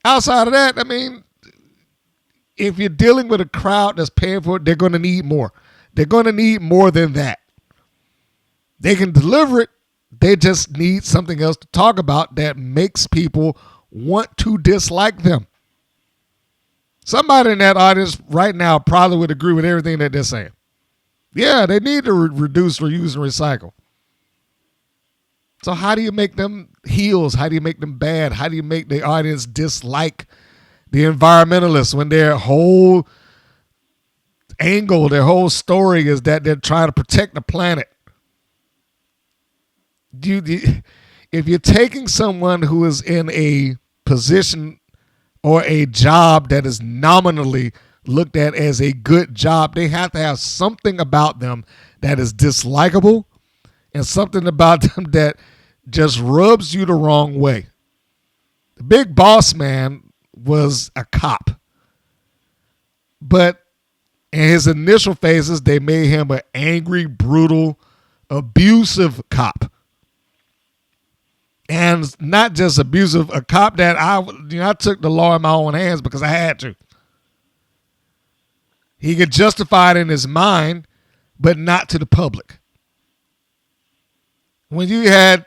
Outside of that, if you're dealing with a crowd that's paying for it, they're going to need more. They're going to need more than that. They can deliver it. They just need something else to talk about that makes people want to dislike them. Somebody in that audience right now probably would agree with everything that they're saying. Yeah, they need to reduce, reuse, and recycle. So how do you make them heels? How do you make them bad? How do you make the audience dislike the environmentalists when their whole angle, their whole story is that they're trying to protect the planet? If you're taking someone who is in a position or a job that is nominally looked at as a good job, they have to have something about them that is dislikable and something about them that just rubs you the wrong way. The big boss man was a cop. But in his initial phases, they made him an angry, brutal, abusive cop. And not just abusive, a cop that I took the law in my own hands because I had to. He could justify it in his mind, but not to the public. When you had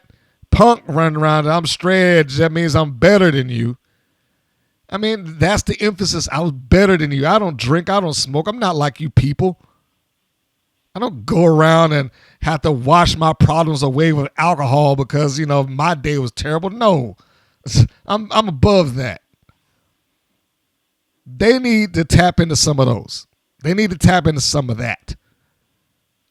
Punk running around, I'm straight edge, that means I'm better than you. That's the emphasis. I was better than you. I don't drink. I don't smoke. I'm not like you people. I don't go around and have to wash my problems away with alcohol because, my day was terrible. No, I'm above that. They need to tap into some of those. They need to tap into some of that.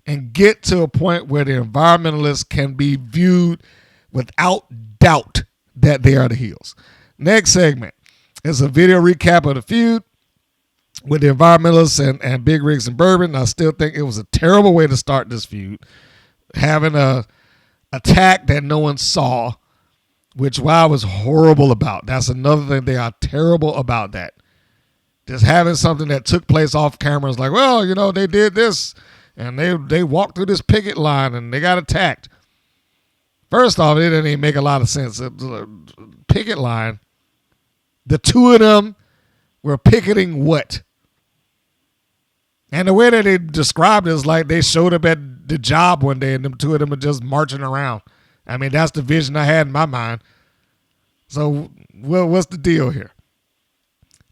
and get to a point where the environmentalists can be viewed without doubt that they are the heels. Next segment is a video recap of the feud with the environmentalists and Big Rigs and Bourbon. I still think it was a terrible way to start this feud. Having a attack that no one saw, which I was horrible about. That's another thing. They are terrible about that. Just having something that took place off camera is like, well, you know, they did this and they walked through this picket line and they got attacked. First off, it didn't even make a lot of sense. Picket line, the two of them were picketing what? And the way that they described it is like they showed up at the job one day and them two of them are just marching around. I mean, that's the vision I had in my mind. So, well, what's the deal here?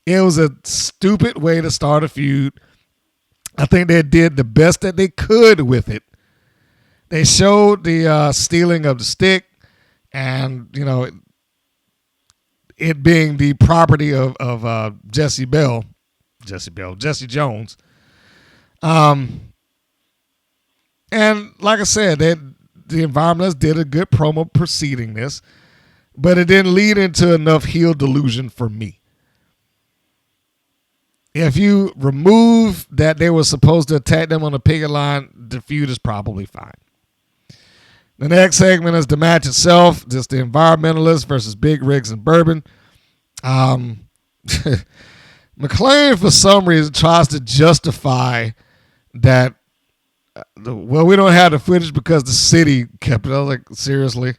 It was a stupid way to start a feud. I think they did the best that they could with it. They showed the stealing of the stick and, you know, it being the property of Jessie Jones. And like I said, the environmentalists did a good promo preceding this, but it didn't lead into enough heel delusion for me. If you remove that they were supposed to attack them on the picket line, the feud is probably fine. The next segment is the match itself, just the environmentalists versus Big Rigs and Bourbon. McLean, for some reason, tries to justify that, well, we don't have the footage because the city kept it. I was like, seriously?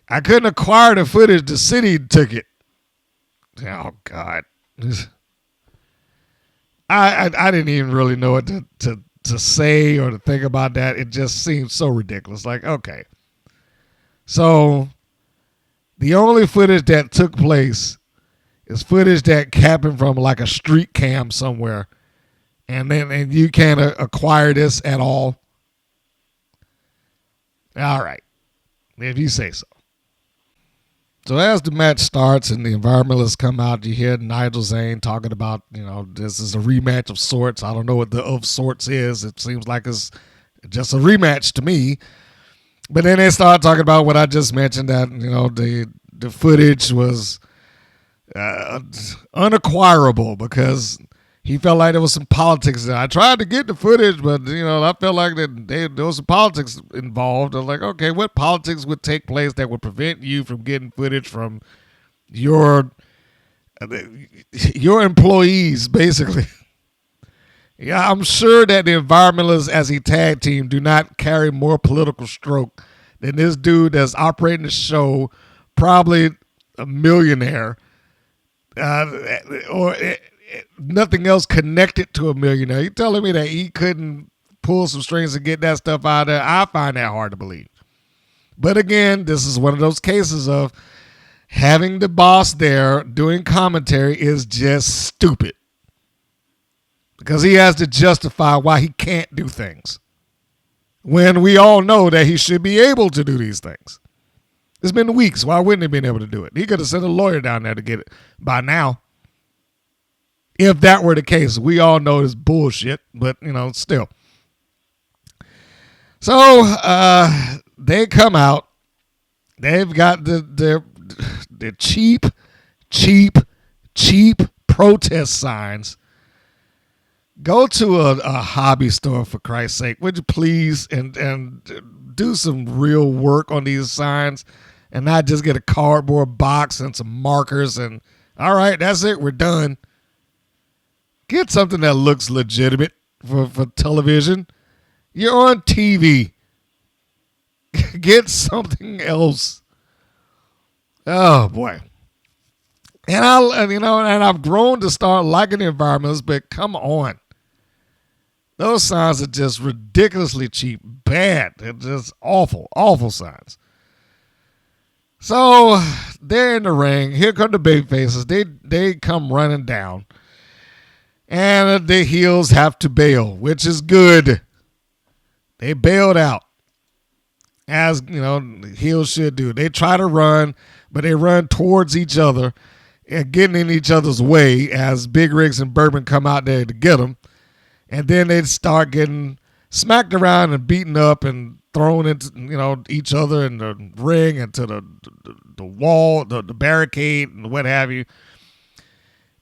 I couldn't acquire the footage. The city took it. Oh, God. I didn't even really know what to say or to think about that. It just seemed so ridiculous. Like, okay. So the only footage that took place is footage that happened from like a street cam somewhere. And you can't acquire this at all. All right. If you say so. So as the match starts and the environmentalists come out, you hear Nigel Zane talking about, you know, this is a rematch of sorts. I don't know what the of sorts is. It seems like it's just a rematch to me. But then they start talking about what I just mentioned, that, you know, the footage was unacquirable because he felt like there was some politics there. I tried to get the footage, but, you know, I felt like that there was some politics involved. I was like, okay, what politics would take place that would prevent you from getting footage from your employees, basically? Yeah, I'm sure that the environmentalists as a tag team do not carry more political stroke than this dude that's operating the show, probably a millionaire, or nothing else connected to a millionaire. You telling me that he couldn't pull some strings and get that stuff out of there? I find that hard to believe. But again, this is one of those cases of having the boss there doing commentary is just stupid. Because he has to justify why he can't do things, when we all know that he should be able to do these things. It's been weeks. Why wouldn't he been able to do it? He could have sent a lawyer down there to get it by now. If that were the case, we all know it's bullshit, but, you know, still. So they come out. They've got the cheap protest signs. Go to a hobby store, for Christ's sake, would you please, and do some real work on these signs and not just get a cardboard box and some markers and, all right, that's it, we're done. Get something that looks legitimate for television. You're on TV. Get something else. Oh, boy. And I've grown to start liking the environmentalists, but come on. Those signs are just ridiculously cheap. Bad. They're just awful, awful signs. So they're in the ring. Here come the big faces. They come running down. And the heels have to bail, which is good. They bailed out, as, you know, the heels should do. They try to run, but they run towards each other and getting in each other's way as Big Rigs and Bourbon come out there to get them. And then they'd start getting smacked around and beaten up and thrown into, each other in the ring and to the wall, the barricade and what have you.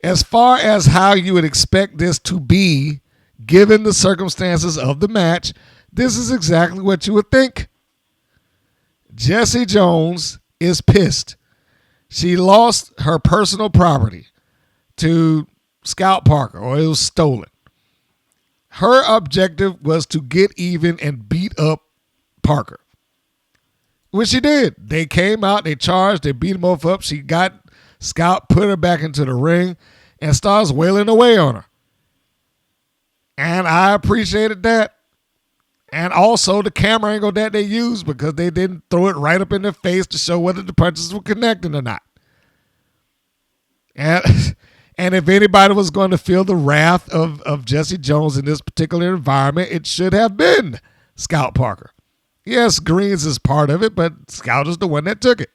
As far as how you would expect this to be, given the circumstances of the match, this is exactly what you would think. Jessie Jones is pissed. She lost her personal property to Scout Parker, or it was stolen. Her objective was to get even and beat up Parker, which she did. They came out, they charged, they beat him both up. She got Scout, put her back into the ring, and starts wailing away on her. And I appreciated that. And also the camera angle that they used, because they didn't throw it right up in their face to show whether the punches were connecting or not. And if anybody was going to feel the wrath of Jessie Jones in this particular environment, it should have been Scout Parker. Yes, Greens is part of it, but Scout is the one that took it.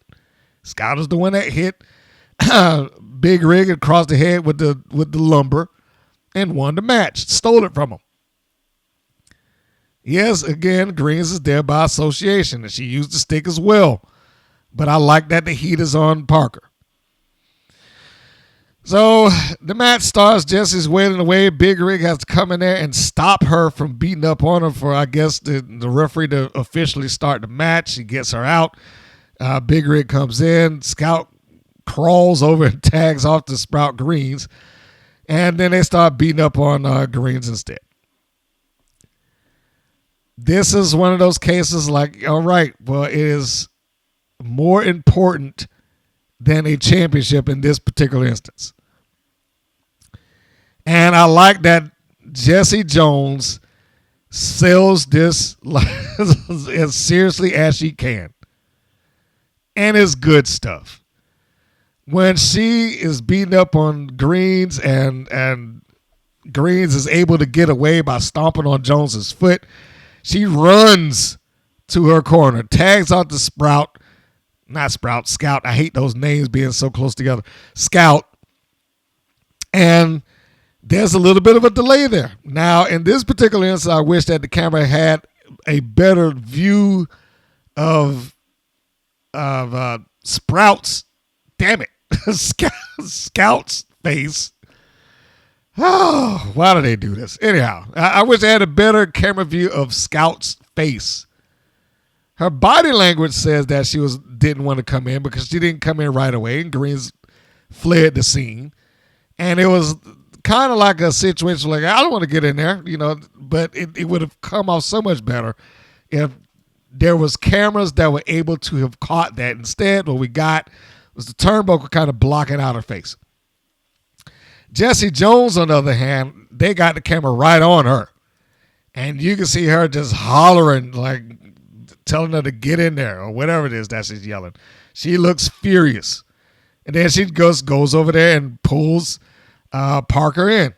Scout is the one that hit Big Rig across the head with the lumber and won the match. Stole it from him. Yes, again, Greens is there by association, and she used the stick as well. But I like that the heat is on Parker. So the match starts. Jessie's wailing away. Big Rig has to come in there and stop her from beating up on her for, I guess, the referee to officially start the match. She gets her out. Big Rig comes in. Scout crawls over and tags off to Sprout Greens. And then they start beating up on Greens instead. This is one of those cases like, all right, well, it is more important than a championship in this particular instance. And I like that Jessie Jones sells this as seriously as she can. And it's good stuff. When she is beating up on Greens and Greens is able to get away by stomping on Jones's foot, she runs to her corner, tags out the Scout. I hate those names being so close together. Scout. And there's a little bit of a delay there. Now, in this particular instance, I wish that the camera had a better view of Sprout's, damn it, Scout's face. Oh, why do they do this? Anyhow, I wish I had a better camera view of Scout's face. Her body language says that she didn't want to come in because she didn't come in right away, and Greens fled the scene. And it was kind of like a situation like, I don't want to get in there, but it would have come off so much better if there was cameras that were able to have caught that. Instead, what we got was the turnbuckle kind of blocking out her face. Jessie Jones, on the other hand, they got the camera right on her. And you can see her just hollering, like telling her to get in there or whatever it is that she's yelling. She looks furious. And then she goes over there and pulls Parker in.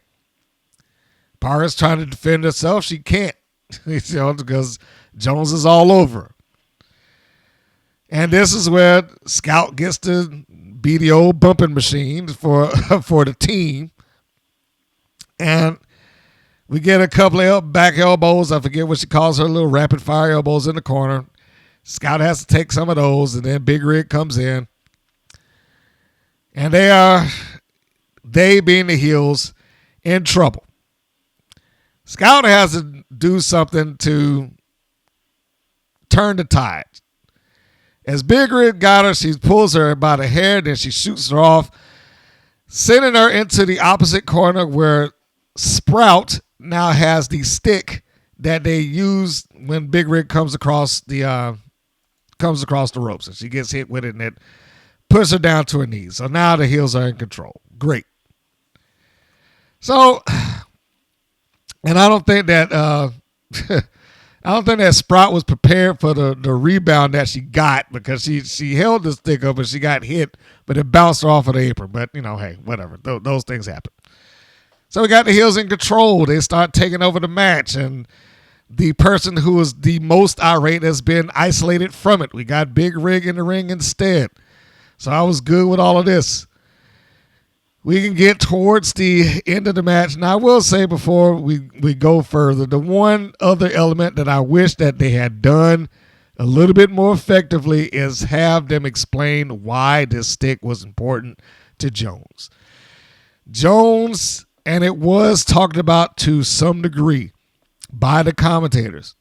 Parker's trying to defend herself. She can't, because Jones is all over her. And this is where Scout gets to be the old bumping machine for the team. And we get a couple of back elbows. I forget what she calls her, little rapid fire elbows in the corner. Scout has to take some of those, and then Big Rig comes in. And they being the heels, in trouble. Scout has to do something to turn the tide. As Big Rig got her, she pulls her by the hair, then she shoots her off, sending her into the opposite corner where Sprout now has the stick that they use when Big Rig comes across the ropes, and she gets hit with it, and it puts her down to her knees. So now the heels are in control. Great. So, and I don't think that Sprout was prepared for the rebound that she got, because she held the stick up and she got hit, but it bounced her off of the apron. But, hey, whatever. Those things happen. So we got the heels in control. They start taking over the match, and the person who was the most irate has been isolated from it. We got Big Rig in the ring instead. So I was good with all of this. we can get towards the end of the match. Now, I will say before we go further, the one other element that I wish that they had done a little bit more effectively is have them explain why this stick was important to Jones. Jones, and it was talked about to some degree by the commentators,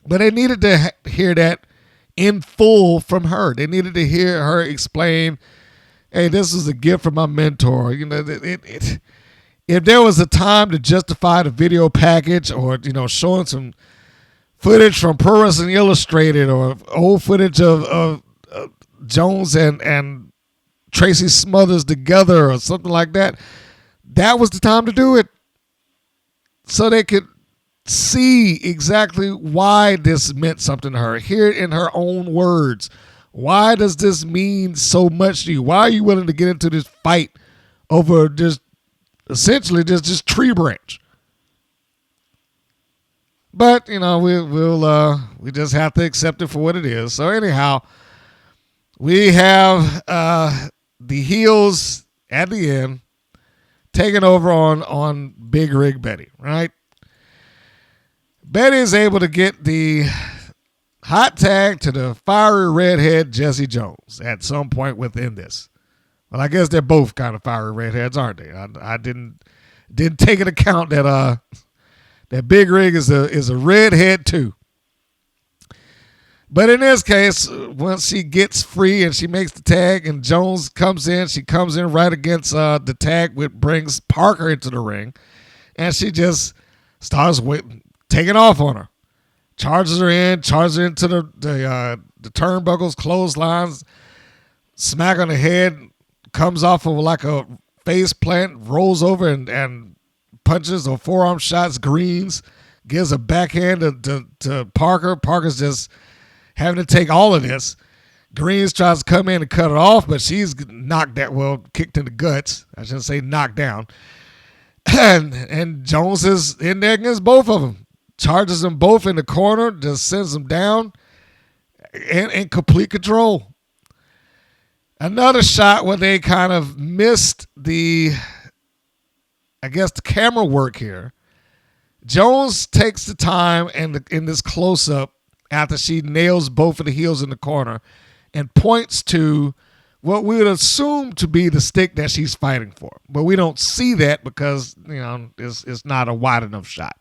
but they needed to hear that in full from her. They needed to hear her explain, hey, this is a gift from my mentor. You know, if there was a time to justify the video package or, you know, showing some footage from Pro Wrestling Illustrated or old footage of Jones and Tracy Smothers together or something like that, that was the time to do it. So they could see exactly why this meant something to her. Hear it in her own words. Why does this mean so much to you? Why are you willing to get into this fight over just essentially just tree branch? But, you know, we just have to accept it for what it is. So anyhow, we have the heels at the end taking over on Big Rig Betty, right? Betty is able to get the hot tag to the fiery redhead Jessie Jones at some point within this. Well, I guess they're both kind of fiery redheads, aren't they? I didn't take into account that that Big Rig is a redhead too. But in this case, once she gets free and she makes the tag and Jones comes in, she comes in right against the tag, which brings Parker into the ring, and she just starts taking off on her. Charges her into the turnbuckles, clotheslines, smack on the head, comes off of like a face plant, rolls over and punches or forearm shots, greens, gives a backhand to Parker. Parker's just having to take all of this. Greens tries to come in and cut it off, but she's kicked in the guts. I shouldn't say knocked down. And Jones is in there against both of them. Charges them both in the corner, just sends them down in complete control. Another shot where they kind of missed the camera work here. Jones takes the time in this close-up after she nails both of the heels in the corner and points to what we would assume to be the stick that she's fighting for. But we don't see that because, you know, it's not a wide enough shot.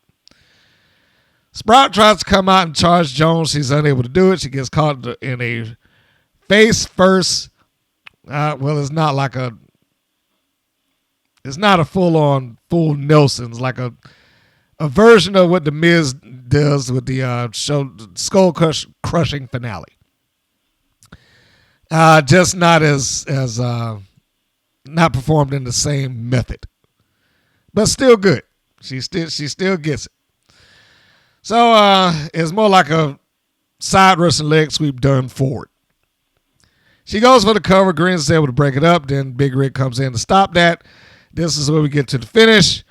Sprout tries to come out and charge Jones. She's unable to do it. She gets caught in a face first. It's not a full Nelson. It's like a version of what The Miz does with the skull crushing finale. Just not as not performed in the same method, but still good. She still gets it. So it's more like a side Russian leg sweep done forward. She goes for the cover. Greens is able to break it up. Then Big Rig comes in to stop that. This is where we get to the finish.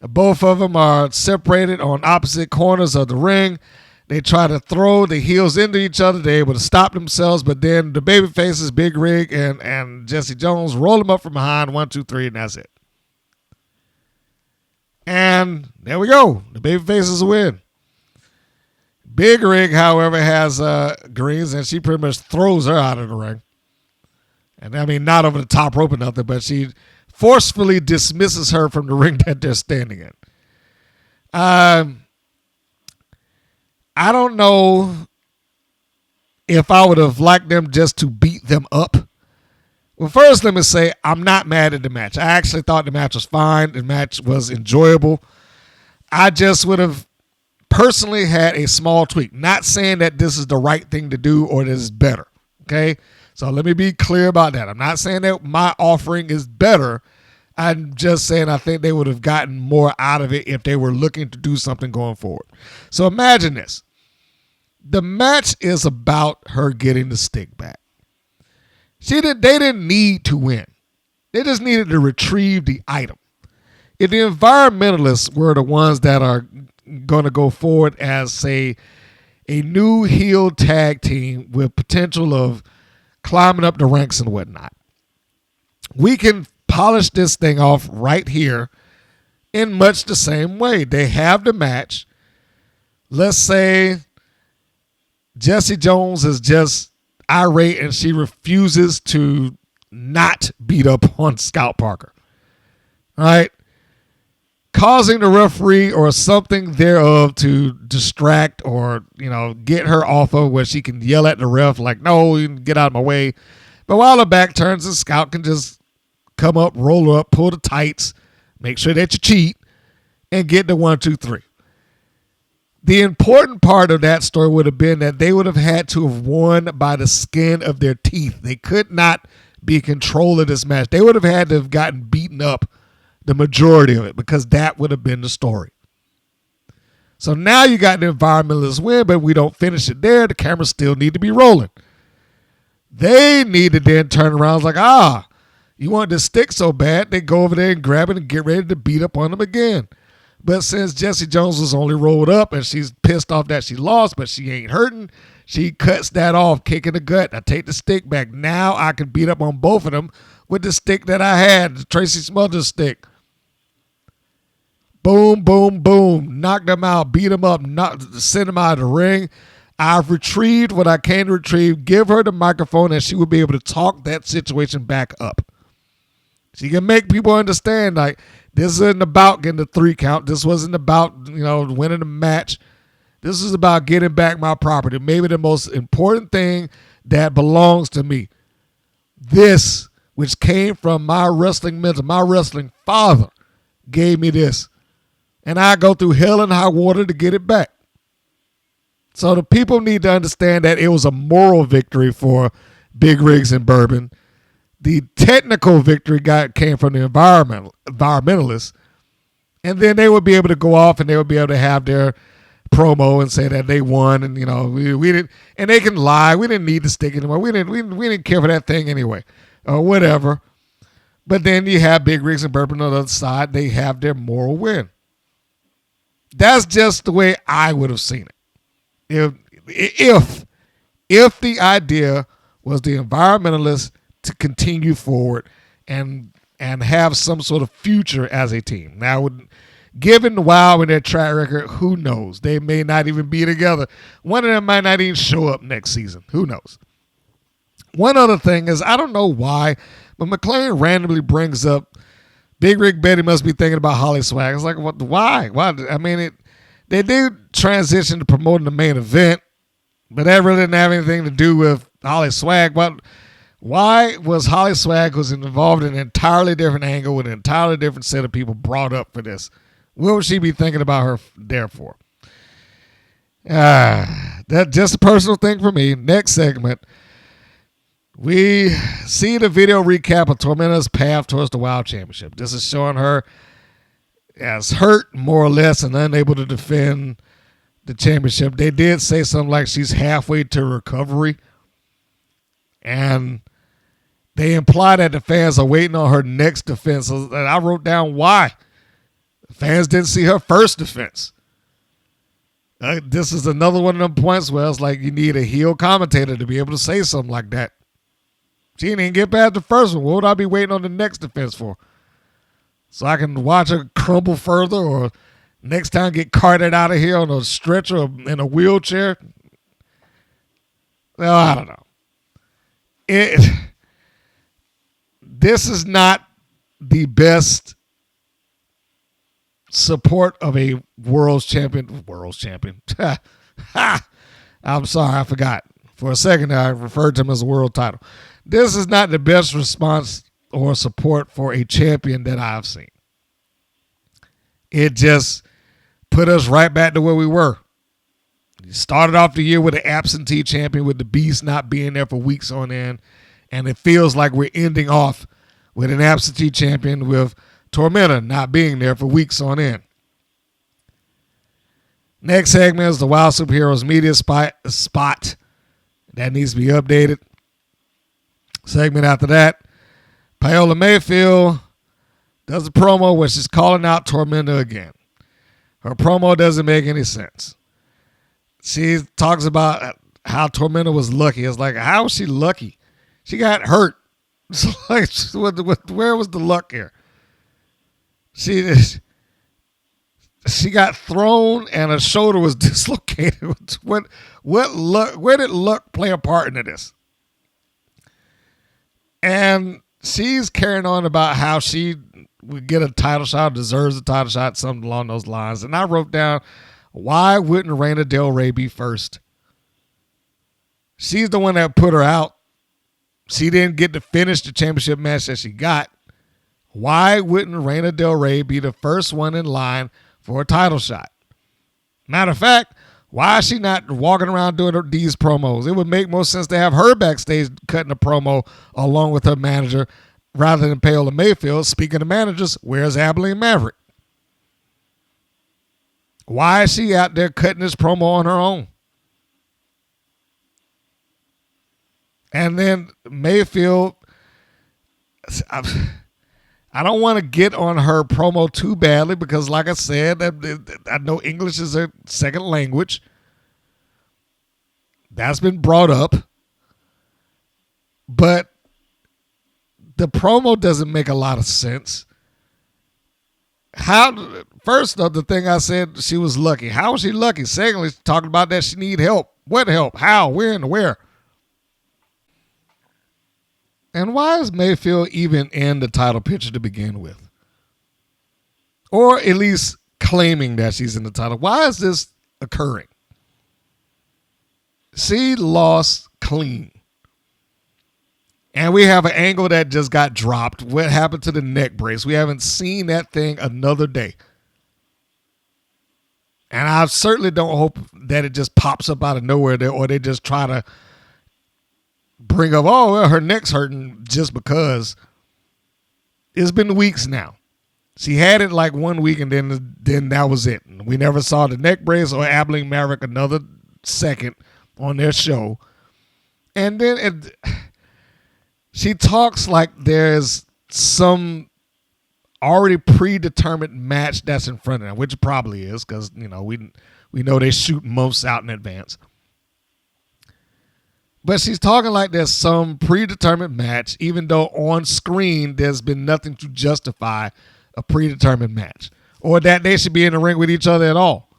Both of them are separated on opposite corners of the ring. They try to throw the heels into each other. They're able to stop themselves, but then the baby faces, Big Rig and Jessie Jones, roll them up from behind. 1, 2, 3, and that's it. And there we go. The baby faces win. Big Rig, however, has Greens, and she pretty much throws her out of the ring. And I mean, not over the top rope or nothing, but she forcefully dismisses her from the ring that they're standing in. I don't know if I would have liked them just to beat them up. Well, first, let me say I'm not mad at the match. I actually thought the match was fine. The match was enjoyable. I just would have personally had a small tweak. Not saying that this is the right thing to do or this is better. Okay? So let me be clear about that. I'm not saying that my offering is better. I'm just saying I think they would have gotten more out of it if they were looking to do something going forward. So imagine this. The match is about her getting the stick back. They didn't need to win. They just needed to retrieve the item. If the environmentalists were the ones that are going to go forward as, say, a new heel tag team with potential of climbing up the ranks and whatnot, we can polish this thing off right here in much the same way. They have the match. Let's say Jessie Jones is just irate and she refuses to not beat up on Scout Parker. All right? Causing the referee or something thereof to distract or, get her off of where she can yell at the ref like, no, you can get out of my way. But while the back turns, the Scout can just come up, roll up, pull the tights, make sure that you cheat, and get the 1, 2, 3. The important part of that story would have been that they would have had to have won by the skin of their teeth. They could not be in control of this match. They would have had to have gotten beaten up the majority of it because that would have been the story. So now you got the Environmentalist win, but we don't finish it there. The cameras still need to be rolling. They need to then turn around like, you want this stick so bad, they go over there and grab it and get ready to beat up on them again. But since Jessie Jones was only rolled up and she's pissed off that she lost, but she ain't hurting, she cuts that off, kick in the gut. I take the stick back. Now I can beat up on both of them with the stick that I had, the Tracy Smothers stick. Boom, boom, boom. Knock them out, beat them up, send them out of the ring. I've retrieved what I can retrieve. Give her the microphone and she will be able to talk that situation back up. She can make people understand, like, this isn't about getting the 3 count. This wasn't about, winning the match. This is about getting back my property. Maybe the most important thing that belongs to me. This, which came from my wrestling mentor, my wrestling father, gave me this. And I go through hell and high water to get it back. So the people need to understand that it was a moral victory for Big Rigs and Bourbon. The technical victory came from the environmentalists. And then they would be able to go off and they would be able to have their promo and say that they won. And, we didn't, and they can lie. We didn't need to stick anymore. We didn't care for that thing anyway, or whatever. But then you have Big Rigs and Bourbon on the other side. They have their moral win. That's just the way I would have seen it. If the idea was the environmentalists to continue forward and have some sort of future as a team. Now, given the Wild and their track record, who knows? They may not even be together. One of them might not even show up next season. Who knows? One other thing is, I don't know why, but McLean randomly brings up Big Rig Betty must be thinking about Holly Swag. It's like, what? Why? I mean, they did transition to promoting the main event, but that really didn't have anything to do with Holly Swag. Why was Holly Swag was involved in an entirely different angle with an entirely different set of people brought up for this? What would she be thinking about her there for? That's just a personal thing for me. Next segment. We see the video recap of Tormenta's path towards the Wild Championship. This is showing her as hurt, more or less, and unable to defend the championship. They did say something like she's halfway to recovery. And they imply that the fans are waiting on her next defense. And I wrote down why. The fans didn't see her first defense. This is another one of them points where it's like you need a heel commentator to be able to say something like that. She didn't even get past the first one. What would I be waiting on the next defense for? So I can watch her crumble further or next time get carted out of here on a stretcher or in a wheelchair? Well, I don't know. This is not the best support of a world champion. I'm sorry, I forgot. For a second, I referred to him as a world title. This is not the best response or support for a champion that I've seen. It just put us right back to where we were. You started off the year with an absentee champion with the Beast not being there for weeks on end, and it feels like we're ending off with an absentee champion with Tormenta not being there for weeks on end. Next segment is the Wild Superheroes media spot that needs to be updated. Segment after that, Paola Mayfield does a promo where she's calling out Tormenta again. Her promo doesn't make any sense. She talks about how Tormenta was lucky. It's like, how was she lucky? She got hurt. It's like, where was the luck here? She got thrown and her shoulder was dislocated. What luck? Where did luck play a part into this? And she's carrying on about how she would get a title shot, deserves a title shot, something along those lines. And I wrote down, why wouldn't Reina Del Rey be first? She's the one that put her out. She didn't get to finish the championship match that she got. Why wouldn't Reina Del Rey be the first one in line for a title shot? Matter of fact, why is she not walking around doing these promos? It would make more sense to have her backstage cutting a promo along with her manager rather than Paola Mayfield. Speaking of managers, where's Abilene Maverick? Why is she out there cutting this promo on her own? And then Mayfield, I don't want to get on her promo too badly because, like I said, I know English is her second language. That's been brought up. But the promo doesn't make a lot of sense. First, the thing I said, she was lucky. How was she lucky? Secondly, talking about that she need help. What help? How? When? Where? And why is Mayfield even in the title picture to begin with? Or at least claiming that she's in the title. Why is this occurring? She lost clean. And we have an angle that just got dropped. What happened to the neck brace? We haven't seen that thing another day. And I certainly don't hope that it just pops up out of nowhere there, or they just try to bring up, oh, well, her neck's hurting just because. It's been weeks now. She had it like 1 week, and then that was it. We never saw the neck brace or Abilene Maverick another second on their show. And then she talks like there's some already predetermined match that's in front of them, which it probably is because, we know they shoot months out in advance. But she's talking like there's some predetermined match, even though on screen there's been nothing to justify a predetermined match or that they should be in the ring with each other at all.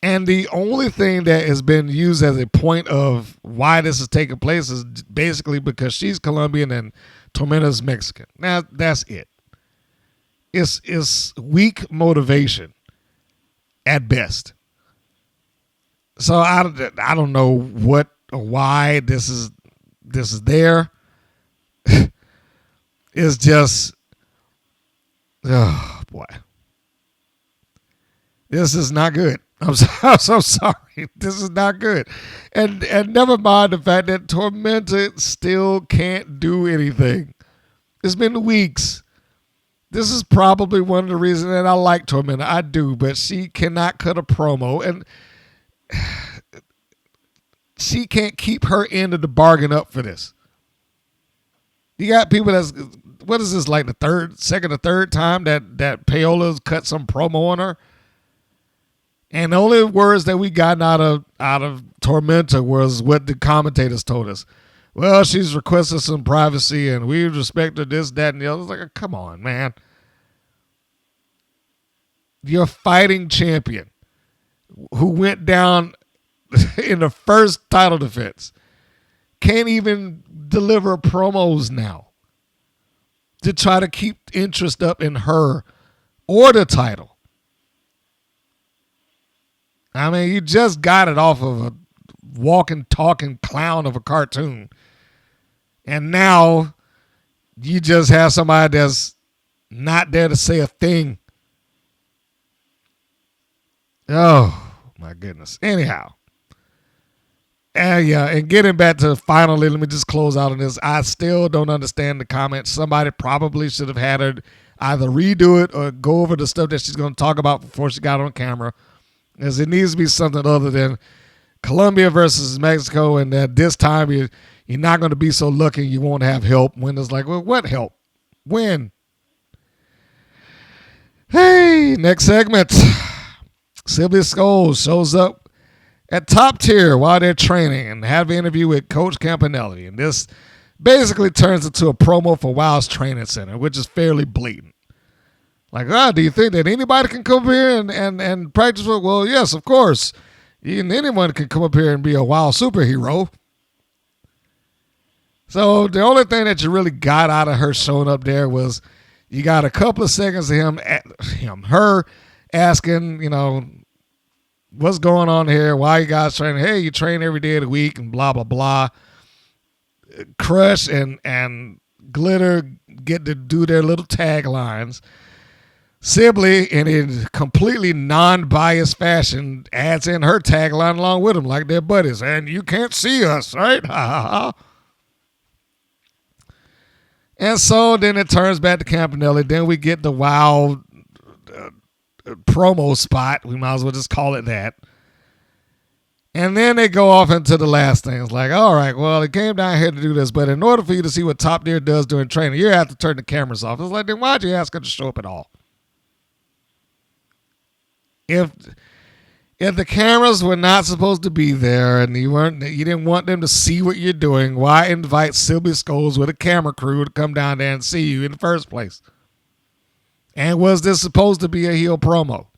And the only thing that has been used as a point of why this is taking place is basically because she's Colombian and Tormenta's Mexican. Now, that's it. It's weak motivation at best. So I don't know what or why this is there. It's just, oh boy, this is not good. I'm so sorry. This is not good, and never mind the fact that Tormenta still can't do anything. It's been weeks. This is probably one of the reasons that I like Tormenta. I do, but she cannot cut a promo and she can't keep her end of the bargain up for this. You got people what is this, like the second or third time that Paola's cut some promo on her? And the only words that we got out of Tormenta was what the commentators told us. Well, she's requested some privacy and we respect her, this, that, and the other. Like, come on, man. You're a fighting champion who went down in the first title defense. Can't even deliver promos now to try to keep interest up in her or the title. I mean, you just got it off of a walking, talking clown of a cartoon. And now you just have somebody that's not there to say a thing. Oh, my goodness. Anyhow. And getting back to finally, let me just close out on this. I still don't understand the comments. Somebody probably should have had her either redo it or go over the stuff that she's going to talk about before she got on camera. Because it needs to be something other than Colombia versus Mexico, and that this time you're not going to be so lucky you won't have help. When it's like, well, what help? When? Hey, next segment. Sibley Scoles shows up At Top Tier, while they're training, and have an interview with Coach Campanelli, and this basically turns into a promo for Wild's Training Center, which is fairly blatant. Like, do you think that anybody can come here and practice with? Well, yes, of course. Anyone can come up here and be a Wild superhero. So the only thing that you really got out of her showing up there was you got a couple of seconds of her asking, what's going on here? Why you guys training? Hey, you train every day of the week and blah, blah, blah. Crush and Glitter get to do their little taglines. Sibley, in a completely non-biased fashion, adds in her tagline along with them like they're buddies. And you can't see us, right? Ha, ha, ha. And so then it turns back to Campanelli. Then we get the Wild promo spot. We might as well just call it that. And then they go off into the last thing. It's like, all right, well, it came down here to do this, but in order for you to see what Top Tier does during training, you have to turn the cameras off. It's like, then why'd you ask her to show up at all? If the cameras were not supposed to be there and you didn't want them to see what you're doing, why invite Sibley Scoles with a camera crew to come down there and see you in the first place? And was this supposed to be a heel promo?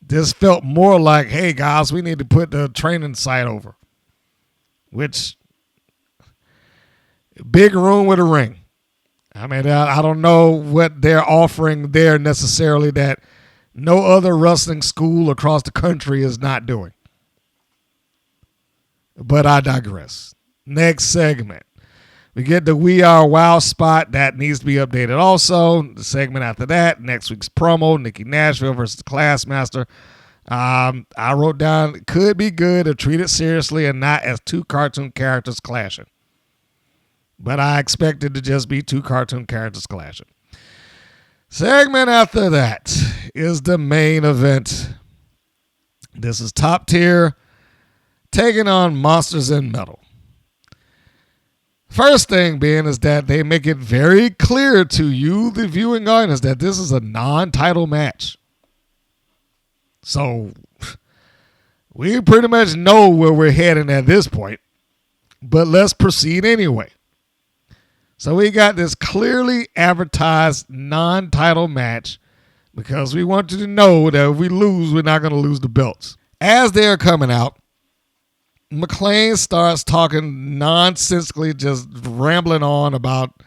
This felt more like, hey, guys, we need to put the training site over. Which, big room with a ring. I mean, I don't know what they're offering there necessarily that no other wrestling school across the country is not doing. But I digress. Next segment. We get the We Are Wild spot. That needs to be updated also. The segment after that, next week's promo, Nikki Nashville versus Classmaster. I wrote down, it could be good if treated seriously and not as two cartoon characters clashing. But I expect it to just be two cartoon characters clashing. Segment after that is the main event. This is Top Tier taking on Monsters in Metal. First thing being is that they make it very clear to you, the viewing audience, that this is a non-title match. So we pretty much know where we're heading at this point, but let's proceed anyway. So we got this clearly advertised non-title match because we want you to know that if we lose, we're not going to lose the belts. As they're coming out, McLean starts talking nonsensically, just rambling on about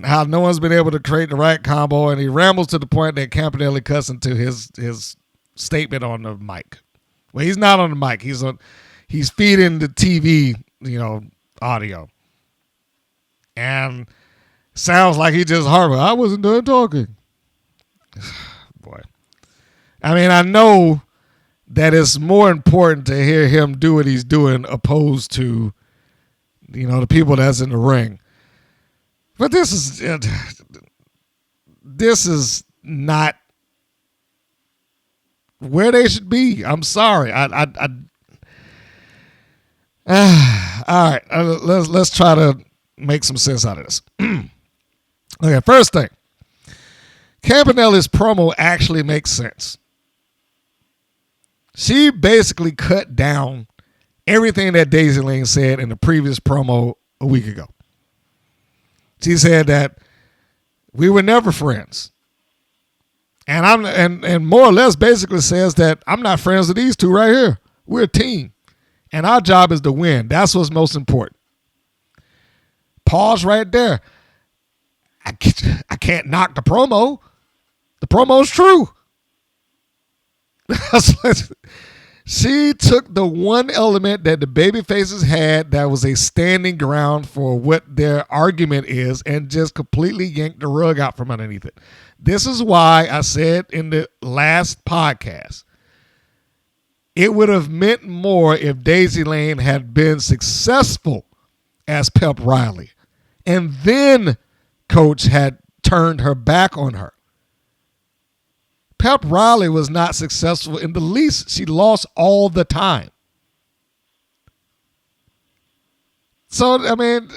how no one's been able to create the right combo, and he rambles to the point that Campanelli cuts into his statement on the mic. Well, he's not on the mic. He's feeding the TV, audio. And sounds like he just harbored. I wasn't done talking. Boy. I mean, I know that it's more important to hear him do what he's doing opposed to, the people that's in the ring. But this is not where they should be. I'm sorry. All right. Let's try to make some sense out of this. Okay, first thing. Campanelli's promo actually makes sense. She basically cut down everything that Daisy Lane said in the previous promo a week ago. She said that we were never friends. And more or less basically says that I'm not friends with these two right here. We're a team. And our job is to win. That's what's most important. Pause right there. I can't knock the promo. The promo's true. She took the one element that the babyfaces had that was a standing ground for what their argument is and just completely yanked the rug out from underneath it. This is why I said in the last podcast, it would have meant more if Daisy Lane had been successful as Pep Riley. And then Coach had turned her back on her. Pep Riley was not successful in the least. She lost all the time. So, I mean,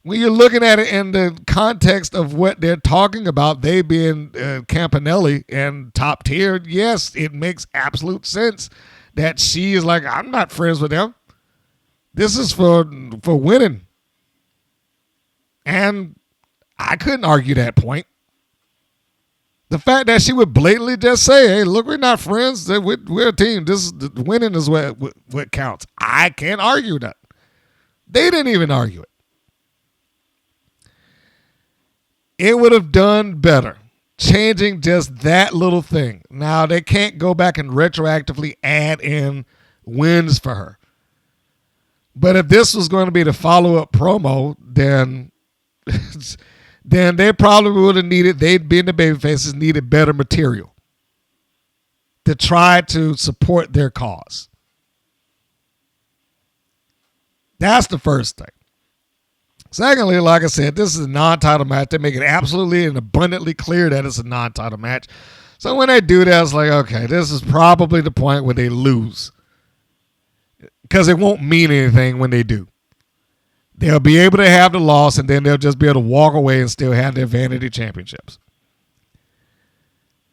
when you're looking at it in the context of what they're talking about, they being Campanelli and top tier, yes, it makes absolute sense that she is like, I'm not friends with them. This is for winning. And I couldn't argue that point. The fact that she would blatantly just say, hey, look, we're not friends. We're a team. Winning is what counts. I can't argue that. They didn't even argue it. It would have done better changing just that little thing. Now, they can't go back and retroactively add in wins for her. But if this was going to be the follow-up promo, then they probably would have needed, they'd been the babyfaces, needed better material to try to support their cause. That's the first thing. Secondly, like I said, this is a non-title match. They make it absolutely and abundantly clear that it's a non-title match. So when they do that, it's like, okay, this is probably the point where they lose. Because it won't mean anything when they do. They'll be able to have the loss, and then they'll just be able to walk away and still have their vanity championships.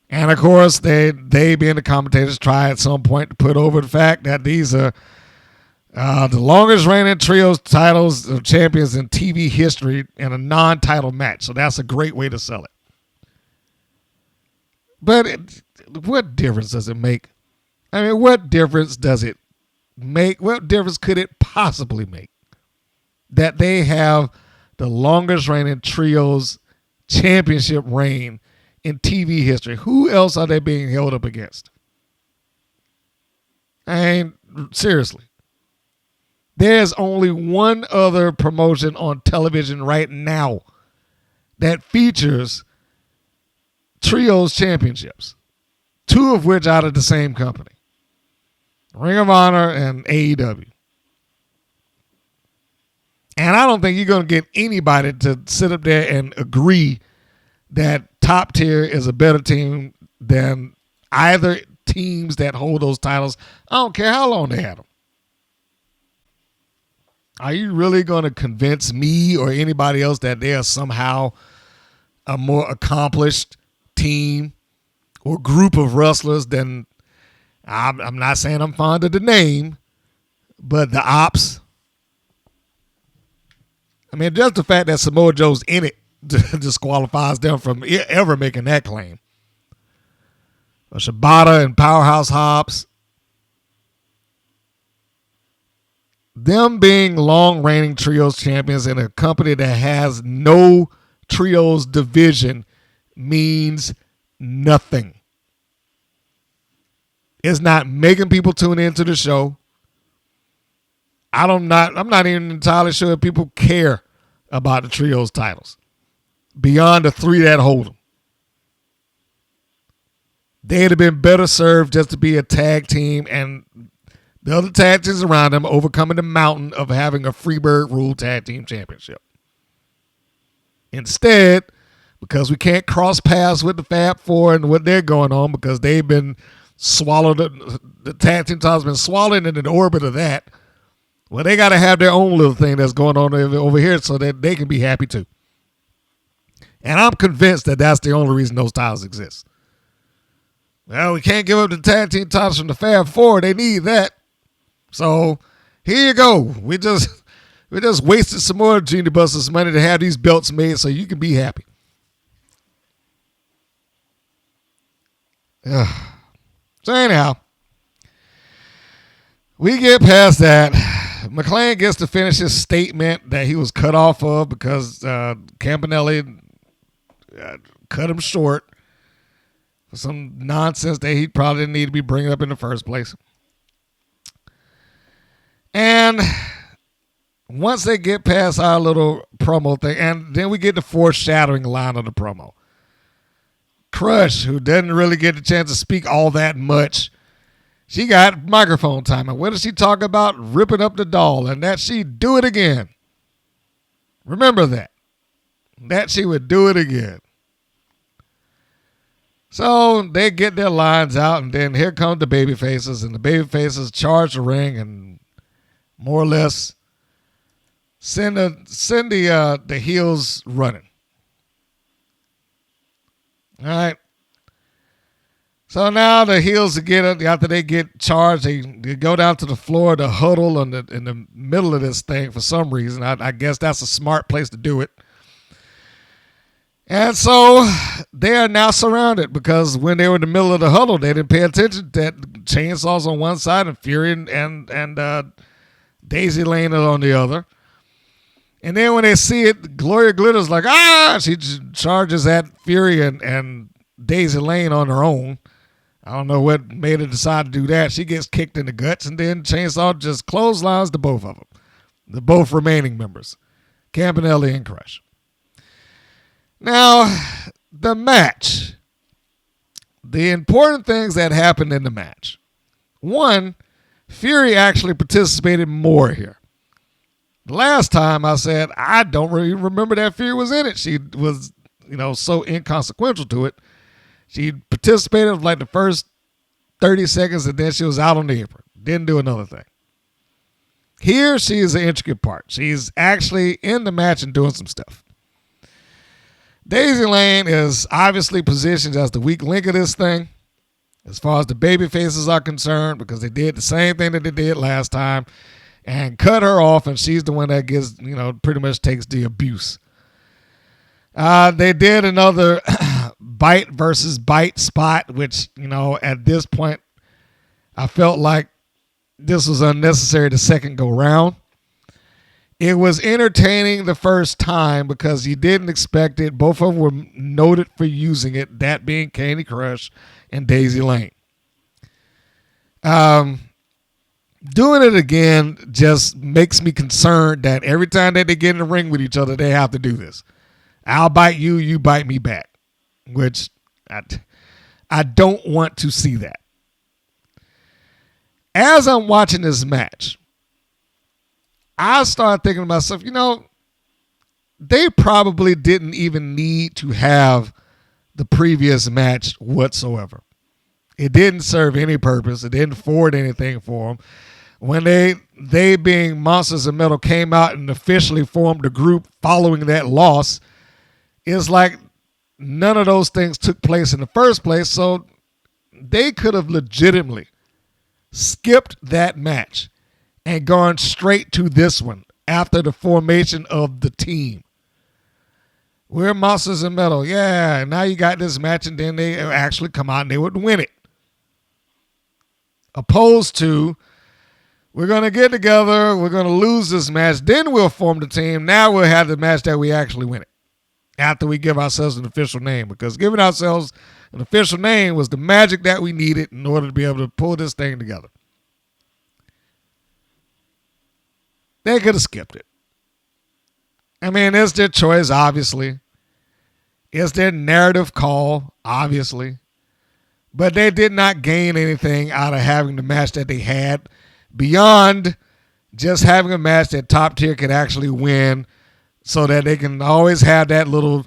And, of course, they being the commentators, try at some point to put over the fact that these are the longest reigning trios titles of champions in TV history in a non-title match. So that's a great way to sell it. But what difference does it make? I mean, what difference does it make? What difference could it possibly make that they have the longest reigning trios championship reign in TV history? Who else are they being held up against? I mean, seriously. There's only one other promotion on television right now that features trios championships, two of which out of the same company, Ring of Honor and AEW. And I don't think you're going to get anybody to sit up there and agree that top tier is a better team than either teams that hold those titles. I don't care how long they had them. Are you really going to convince me or anybody else that they are somehow a more accomplished team or group of wrestlers than, I'm not saying I'm fond of the name, but the Ops? I mean, just the fact that Samoa Joe's in it disqualifies them from ever making that claim. Shibata and Powerhouse Hobbs. Them being long reigning trios champions in a company that has no trios division means nothing. It's not making people tune into the show. I'm not even entirely sure if people care about the trios titles beyond the three that hold them. They'd have been better served just to be a tag team and the other tag teams around them overcoming the mountain of having a Freebird Rule Tag Team Championship. Instead, because we can't cross paths with the Fab Four and what they're going on because they've been swallowed, the tag team title's been swallowed into the orbit of that. Well, they got to have their own little thing that's going on over here so that they can be happy too. And I'm convinced that that's the only reason those titles exist. Well, we can't give up the tag team titles from the Fab Four. They need that. So here you go. We just wasted some more Genie Busters money to have these belts made so you can be happy. So anyhow, we get past that. McLean gets to finish his statement that he was cut off of because Campanelli cut him short for some nonsense that he probably didn't need to be bringing up in the first place. And once they get past our little promo thing, and then we get the foreshadowing line of the promo. Crush, who doesn't really get the chance to speak all that much, she got microphone time. And what does she talk about? Ripping up the doll, and that she'd do it again. Remember that. That she would do it again. So they get their lines out, and then here come the baby faces, and the baby faces charge the ring and more or less Send the heels running. All right. So now the heels after they get charged, they go down to the floor to huddle in the middle of this thing for some reason. I guess that's a smart place to do it. And so they are now surrounded because when they were in the middle of the huddle, they didn't pay attention that Chainsaws on one side and Fury and Daisy Lane on the other. And then when they see it, Gloria Glitter's like, she charges at Fury and Daisy Lane on her own. I don't know what made her decide to do that. She gets kicked in the guts, and then Chainsaw just clotheslines the both of them, the both remaining members, Campanelli and Crush. Now, the match. The important things that happened in the match. One, Fury actually participated more here. The last time I said, I don't really remember that Fury was in it. She was, so inconsequential to it. She participated like the first 30 seconds, and then she was out on the apron. Didn't do another thing. Here, she is an intricate part. She's actually in the match and doing some stuff. Daisy Lane is obviously positioned as the weak link of this thing, as far as the baby faces are concerned, because they did the same thing that they did last time and cut her off, and she's the one that gets, pretty much takes the abuse. They did another bite versus bite spot, which, at this point, I felt like this was unnecessary the second go round. It was entertaining the first time because you didn't expect it. Both of them were noted for using it, that being Candy Crush and Daisy Lane. Doing it again just makes me concerned that every time that they get in the ring with each other, they have to do this. I'll bite you, you bite me back, which I don't want to see that. As I'm watching this match, I started thinking to myself, they probably didn't even need to have the previous match whatsoever. It didn't serve any purpose. It didn't forward anything for them. When they being Monsters of Metal came out and officially formed a group following that loss, it's like none of those things took place in the first place, so they could have legitimately skipped that match and gone straight to this one after the formation of the team. We're Monsters of Metal. Yeah, now you got this match, and then they actually come out and they would win it. Opposed to, we're going to get together, we're going to lose this match, then we'll form the team. Now we'll have the match that we actually win it after we give ourselves an official name, because giving ourselves an official name was the magic that we needed in order to be able to pull this thing together. They could have skipped it. I mean, it's their choice, obviously. It's their narrative call, obviously. But they did not gain anything out of having the match that they had beyond just having a match that top tier could actually win so that they can always have that little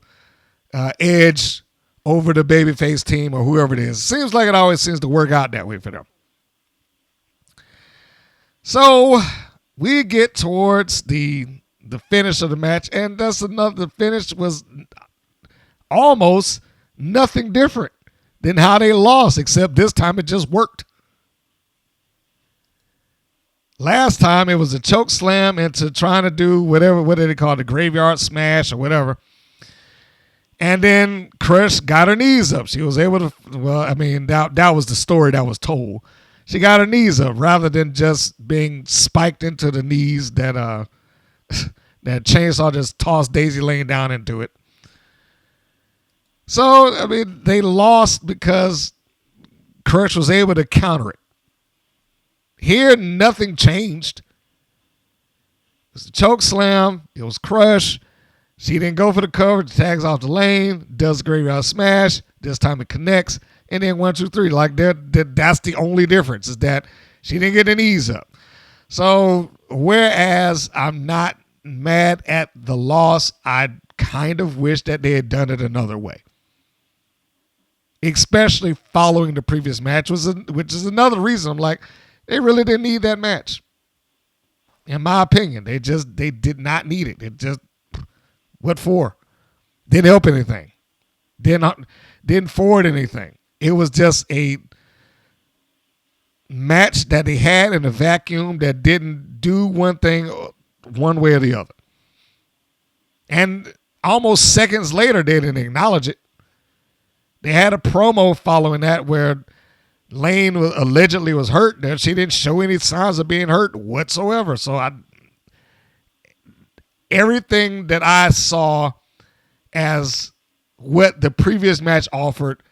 edge over the babyface team or whoever it is. Seems like it always seems to work out that way for them. So we get towards the finish of the match, and the finish was almost nothing different than how they lost, except this time it just worked. Last time it was a choke slam into trying to do whatever, what did they call it, the graveyard smash or whatever. And then Crush got her knees up. She was able to, that was the story that was told. She got her knees up rather than just being spiked into the knees that that Chainsaw just tossed Daisy Lane down into it. So, they lost because Crush was able to counter it. Here, nothing changed. It was a choke slam. It was Crush. She didn't go for the cover. Tags off the lane. Does the graveyard smash. This time it connects. And then 1, 2, 3. Like that's the only difference, is that she didn't get the knees up. So, whereas I'm not mad at the loss, I kind of wish that they had done it another way. Especially following the previous match, which is another reason I'm like, they really didn't need that match. In my opinion, they did not need it. It just, what for? Didn't help anything. Didn't forward anything. It was just a match that they had in a vacuum that didn't do one thing one way or the other. And almost seconds later, they didn't acknowledge it. They had a promo following that where Lane allegedly was hurt. That she didn't show any signs of being hurt whatsoever. So everything that I saw as what the previous match offered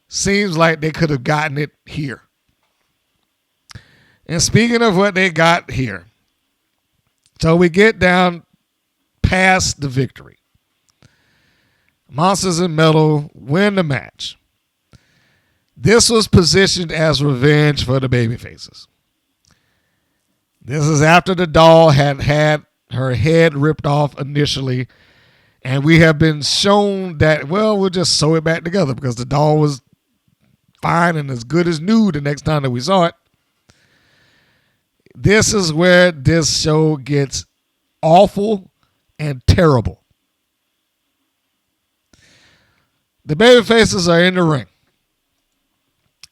seems like they could have gotten it here. And speaking of what they got here, so we get down past the victory. Monsters and Metal win the match. This was positioned as revenge for the babyfaces. This is after the doll had her head ripped off initially, and we have been shown that, well, we'll just sew it back together because the doll was fine and as good as new the next time that we saw it. This is where this show gets awful and terrible. The babyfaces are in the ring.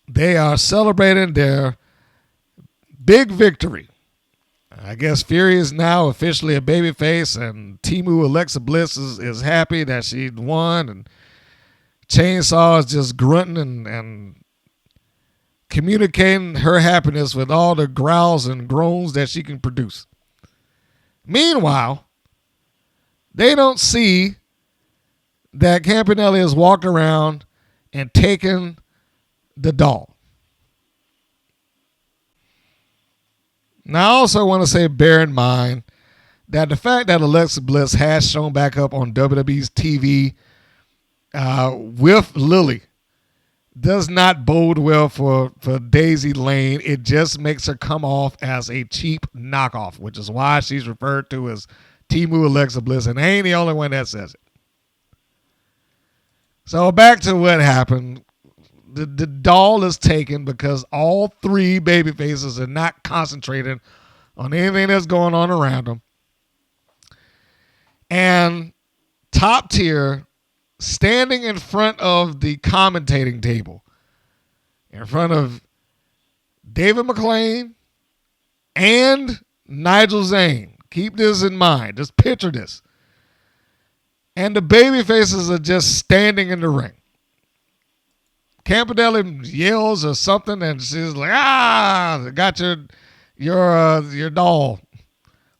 They are celebrating their big victory. I guess Fury is now officially a babyface, and Timu Alexa Bliss is happy that she won, and Chainsaw is just grunting and communicating her happiness with all the growls and groans that she can produce. Meanwhile, they don't see that Campanelli has walked around and taken the doll. Now, I also want to say, bear in mind that the fact that Alexa Bliss has shown back up on WWE's TV with Lily does not bode well for Daisy Lane. It just makes her come off as a cheap knockoff, which is why she's referred to as Timu Alexa Bliss, and I ain't the only one that says it. So back to what happened. The doll is taken because all three babyfaces are not concentrating on anything that's going on around them. And Top Tier, standing in front of the commentating table, in front of David McLean and Nigel Zane. Keep this in mind. Just picture this. And the babyfaces are just standing in the ring. Campanelli yells or something, and she's like, got your doll.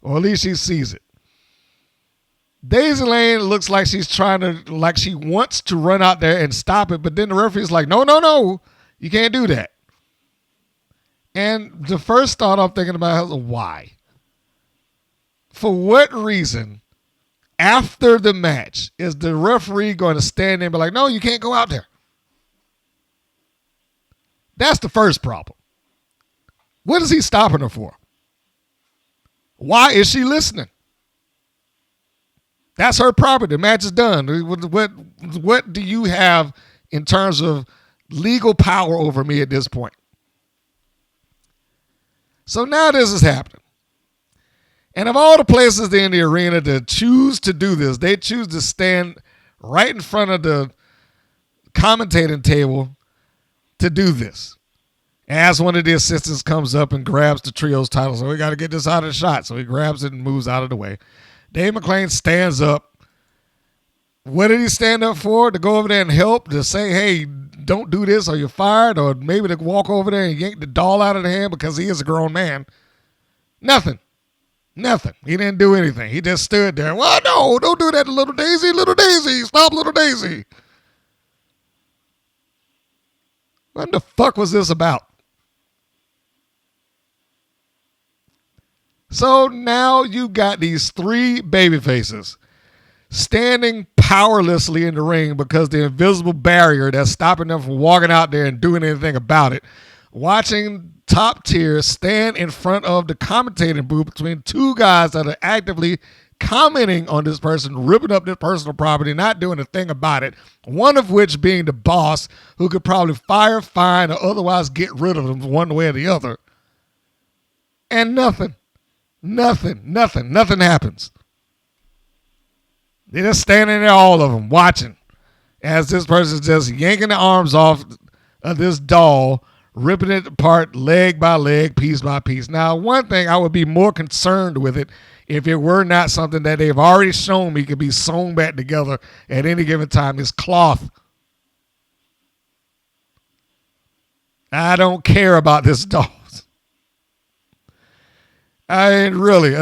Or at least she sees it. Daisy Lane looks like she's like she wants to run out there and stop it, but then the referee's like, no, you can't do that. And the first thought I'm thinking about is why? For what reason, after the match, is the referee going to stand there and be like, no, you can't go out there? That's the first problem. What is he stopping her for? Why is she listening? That's her property. The match is done. What do you have in terms of legal power over me at this point? So now this is happening. And of all the places in the arena to choose to do this, they choose to stand right in front of the commentating table to do this. As one of the assistants comes up and grabs the trio's title, so we got to get this out of the shot. So he grabs it and moves out of the way. Dave McClain stands up. What did he stand up for? To go over there and help? To say, hey, don't do this or you're fired? Or maybe to walk over there and yank the doll out of the hand because he is a grown man? Nothing. He didn't do anything. He just stood there. Well, no, don't do that to little Daisy. Little Daisy. Stop little Daisy. What the fuck was this about? So now you got these three babyfaces standing powerlessly in the ring because the invisible barrier that's stopping them from walking out there and doing anything about it. Watching Top Tier stand in front of the commentating booth between two guys that are actively commenting on this person, ripping up their personal property, not doing a thing about it. One of which being the boss, who could probably fire, fine, or otherwise get rid of them one way or the other. And nothing. Nothing happens. They're just standing there, all of them, watching as this person's just yanking the arms off of this doll, ripping it apart leg by leg, piece by piece. Now, one thing, I would be more concerned with it if it were not something that they've already shown me could be sewn back together at any given time, is cloth. I don't care about this doll. I mean, really,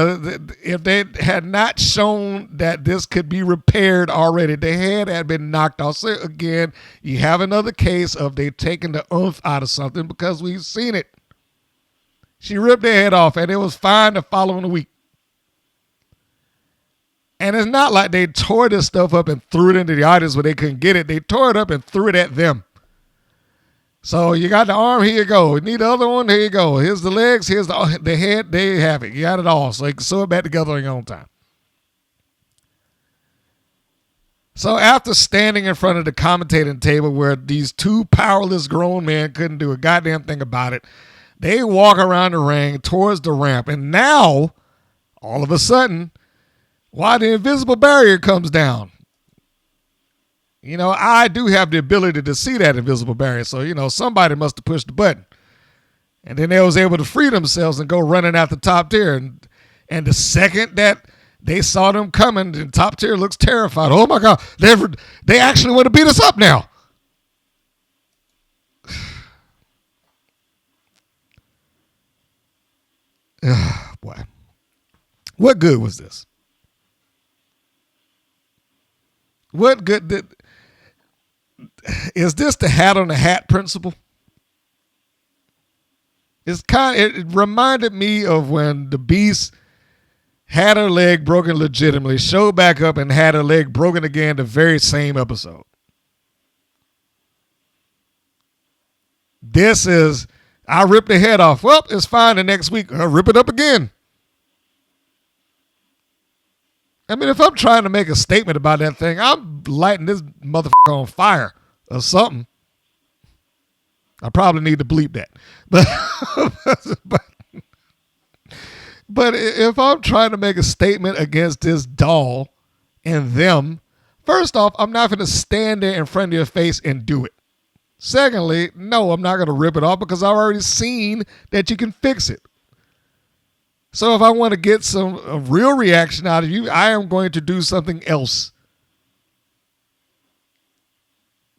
if they had not shown that this could be repaired already, the head had been knocked off. So again, you have another case of they taking the oomph out of something because we've seen it. She ripped her head off, and it was fine the following week. And it's not like they tore this stuff up and threw it into the audience where they couldn't get it. They tore it up and threw it at them. So you got the arm, here you go. You need the other one, here you go. Here's the legs, here's the head, there you have it. You got it all. So you can sew it back together on your own time. So after standing in front of the commentating table where these two powerless grown men couldn't do a goddamn thing about it, they walk around the ring towards the ramp. And now, all of a sudden, while the invisible barrier comes down, you know, I do have the ability to see that invisible barrier. So, you know, somebody must have pushed the button. And then they was able to free themselves and go running out the top tier. And the second that they saw them coming, the top tier looks terrified. Oh, my God. They actually want to beat us up now. Boy. What good was this? What good did... Is this the hat on the hat principle? It reminded me of when the Beast had her leg broken legitimately, showed back up and had her leg broken again the very same episode. This is, I ripped the head off. Well, it's fine the next week. I'll rip it up again. I mean, if I'm trying to make a statement about that thing, I'm lighting this motherfucker on fire or something. I probably need to bleep that. But if I'm trying to make a statement against this doll and them, first off, I'm not going to stand there in front of your face and do it. Secondly, no, I'm not going to rip it off because I've already seen that you can fix it. So if I want to get a real reaction out of you, I am going to do something else.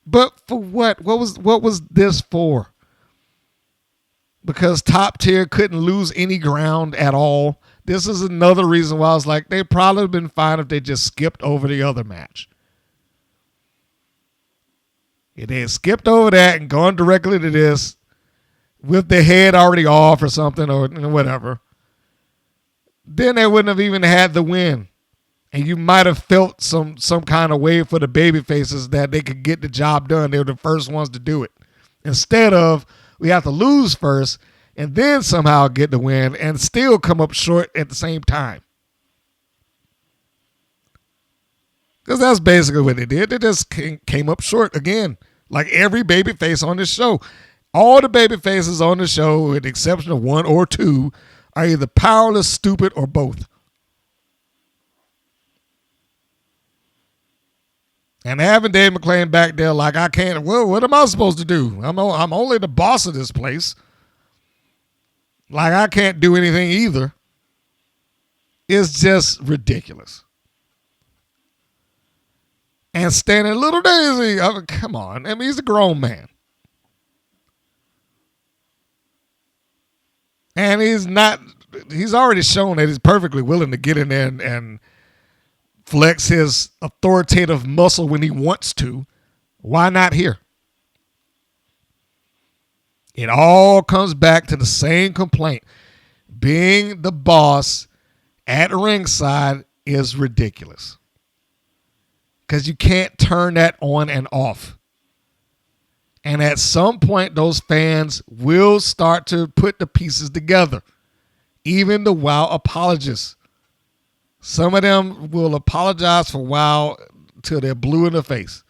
But for what? What was this for? Because top tier couldn't lose any ground at all. This is another reason why I was like, they'd probably have been fine if they just skipped over the other match. If they had skipped over that and gone directly to this with the head already off or something or whatever, then they wouldn't have even had the win. And you might have felt some kind of way for the baby faces that they could get the job done. They were the first ones to do it. Instead of, we have to lose first and then somehow get the win and still come up short at the same time. Because that's basically what they did. They just came up short again. Like every baby face on this show. All the baby faces on the show, with the exception of one or two, are either powerless, stupid, or both. And having Dave McClain back there like, I can't, well, what am I supposed to do? I'm only the boss of this place. Like, I can't do anything either. It's just ridiculous. And standing Little Daisy, I mean, come on. I mean, he's a grown man. And he's already shown that he's perfectly willing to get in there and flex his authoritative muscle when he wants to. Why not here? It all comes back to the same complaint. Being the boss at ringside is ridiculous. Because you can't turn that on and off. And at some point, those fans will start to put the pieces together. Even the WOW apologists. Some of them will apologize for WOW till they're blue in the face.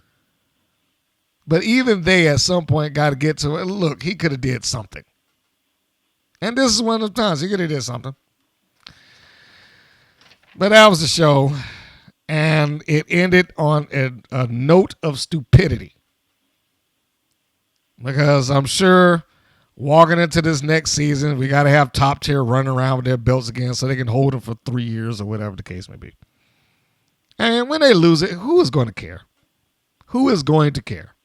But even they at some point got to get to it. Look, he could have did something. And this is one of the times he could have did something. But that was the show, and it ended on a note of stupidity. Because I'm sure walking into this next season, we got to have top tier running around with their belts again so they can hold them for 3 years or whatever the case may be. And when they lose it, who is going to care? Who is going to care?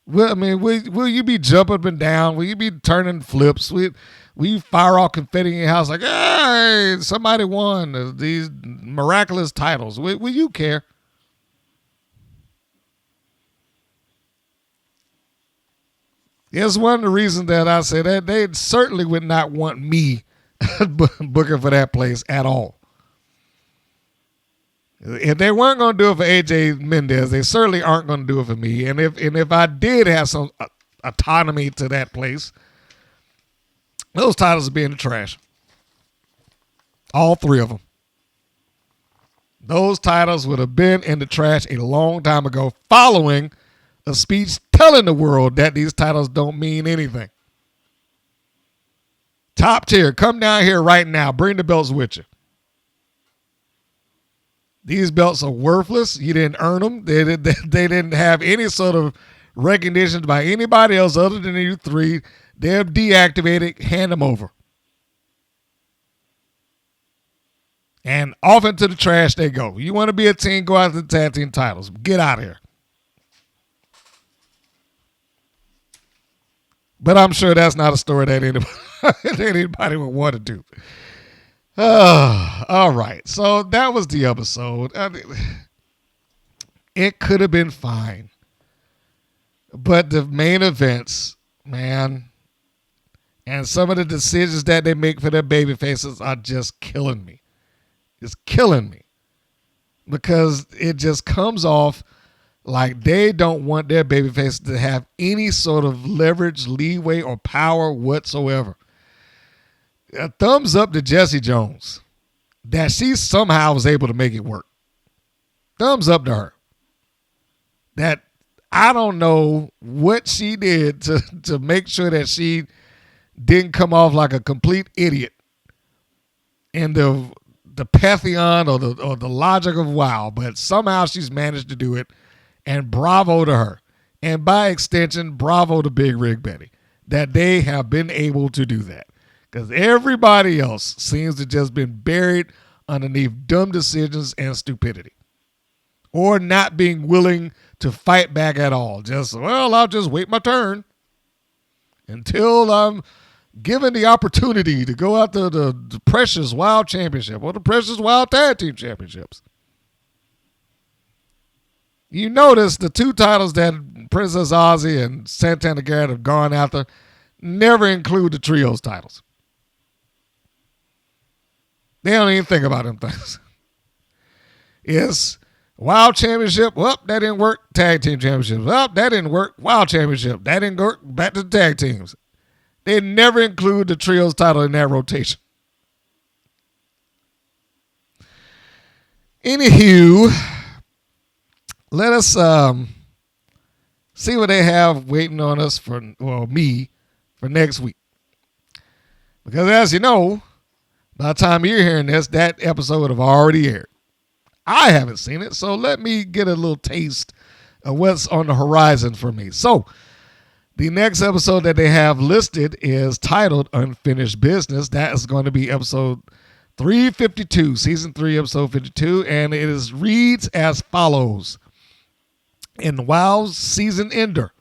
Well, I mean, will you be jumping up and down? Will you be turning flips? Will you fire off confetti in your house like, hey, somebody won these miraculous titles? Will you care? It's one of the reasons that I say that they certainly would not want me booking for that place at all. If they weren't going to do it for AJ Mendez, they certainly aren't going to do it for me. And if I did have some autonomy to that place, those titles would be in the trash. All 3 of them. Those titles would have been in the trash a long time ago, following a speech telling the world that these titles don't mean anything. Top tier, come down here right now. Bring the belts with you. These belts are worthless. You didn't earn them. They didn't have any sort of recognition by anybody else other than you 3. They're deactivated. Hand them over. And off into the trash they go. You want to be a team, go out to the tag team titles. Get out of here. But I'm sure that's not a story that anybody would want to do. All right. So that was the episode. It could have been fine. But the main events, man, and some of the decisions that they make for their baby faces are just killing me. It's killing me. Because it just comes off like they don't want their baby faces to have any sort of leverage, leeway, or power whatsoever. A thumbs up to Jessie Jones that she somehow was able to make it work. Thumbs up to her. That I don't know what she did to make sure that she didn't come off like a complete idiot in the pantheon or the logic of WoW, but somehow she's managed to do it, and bravo to her. And by extension, bravo to Big Rig Betty that they have been able to do that. Because everybody else seems to just been buried underneath dumb decisions and stupidity. Or not being willing to fight back at all. Just, well, I'll just wait my turn until I'm given the opportunity to go out to the Precious Wild Championship or the Precious Wild Tag Team Championships. You notice the 2 titles that Princess Aussie and Santana Garrett have gone after never include the trios titles. They don't even think about them things. It's Wild Championship. Well, that didn't work. Tag Team Championship. Well, that didn't work. Wild Championship. That didn't work. Back to the tag teams. They never include the trios title in that rotation. Anywho, let us see what they have waiting on us for next week. Because as you know, by the time you're hearing this, that episode would have already aired. I haven't seen it, so let me get a little taste of what's on the horizon for me. So, the next episode that they have listed is titled Unfinished Business. That is going to be episode 352, season 3, episode 52, and it reads as follows. In WoW's season ender,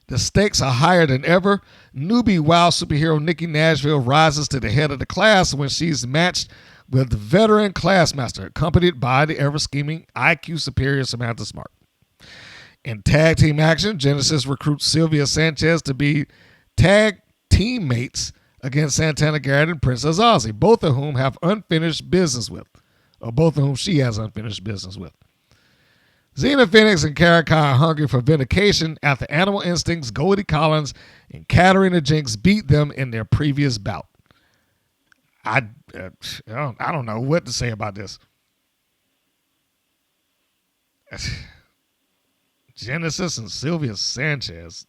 the stakes are higher than ever. Newbie WoW superhero Nikki Nashville rises to the head of the class when she's matched with the veteran classmaster, accompanied by the ever-scheming IQ superior Samantha Smart. In tag team action, Genesis recruits Sylvia Sanchez to be tag teammates against Santana Garrett and Princess Aussie, both of whom have unfinished business with, or both of whom she has unfinished business with. Xena Phoenix and Kara Kai are hungry for vindication after Animal Instinct's Goldie Collins and Katarina Jinx beat them in their previous bout. I don't know what to say about this. Genesis and Sylvia Sanchez.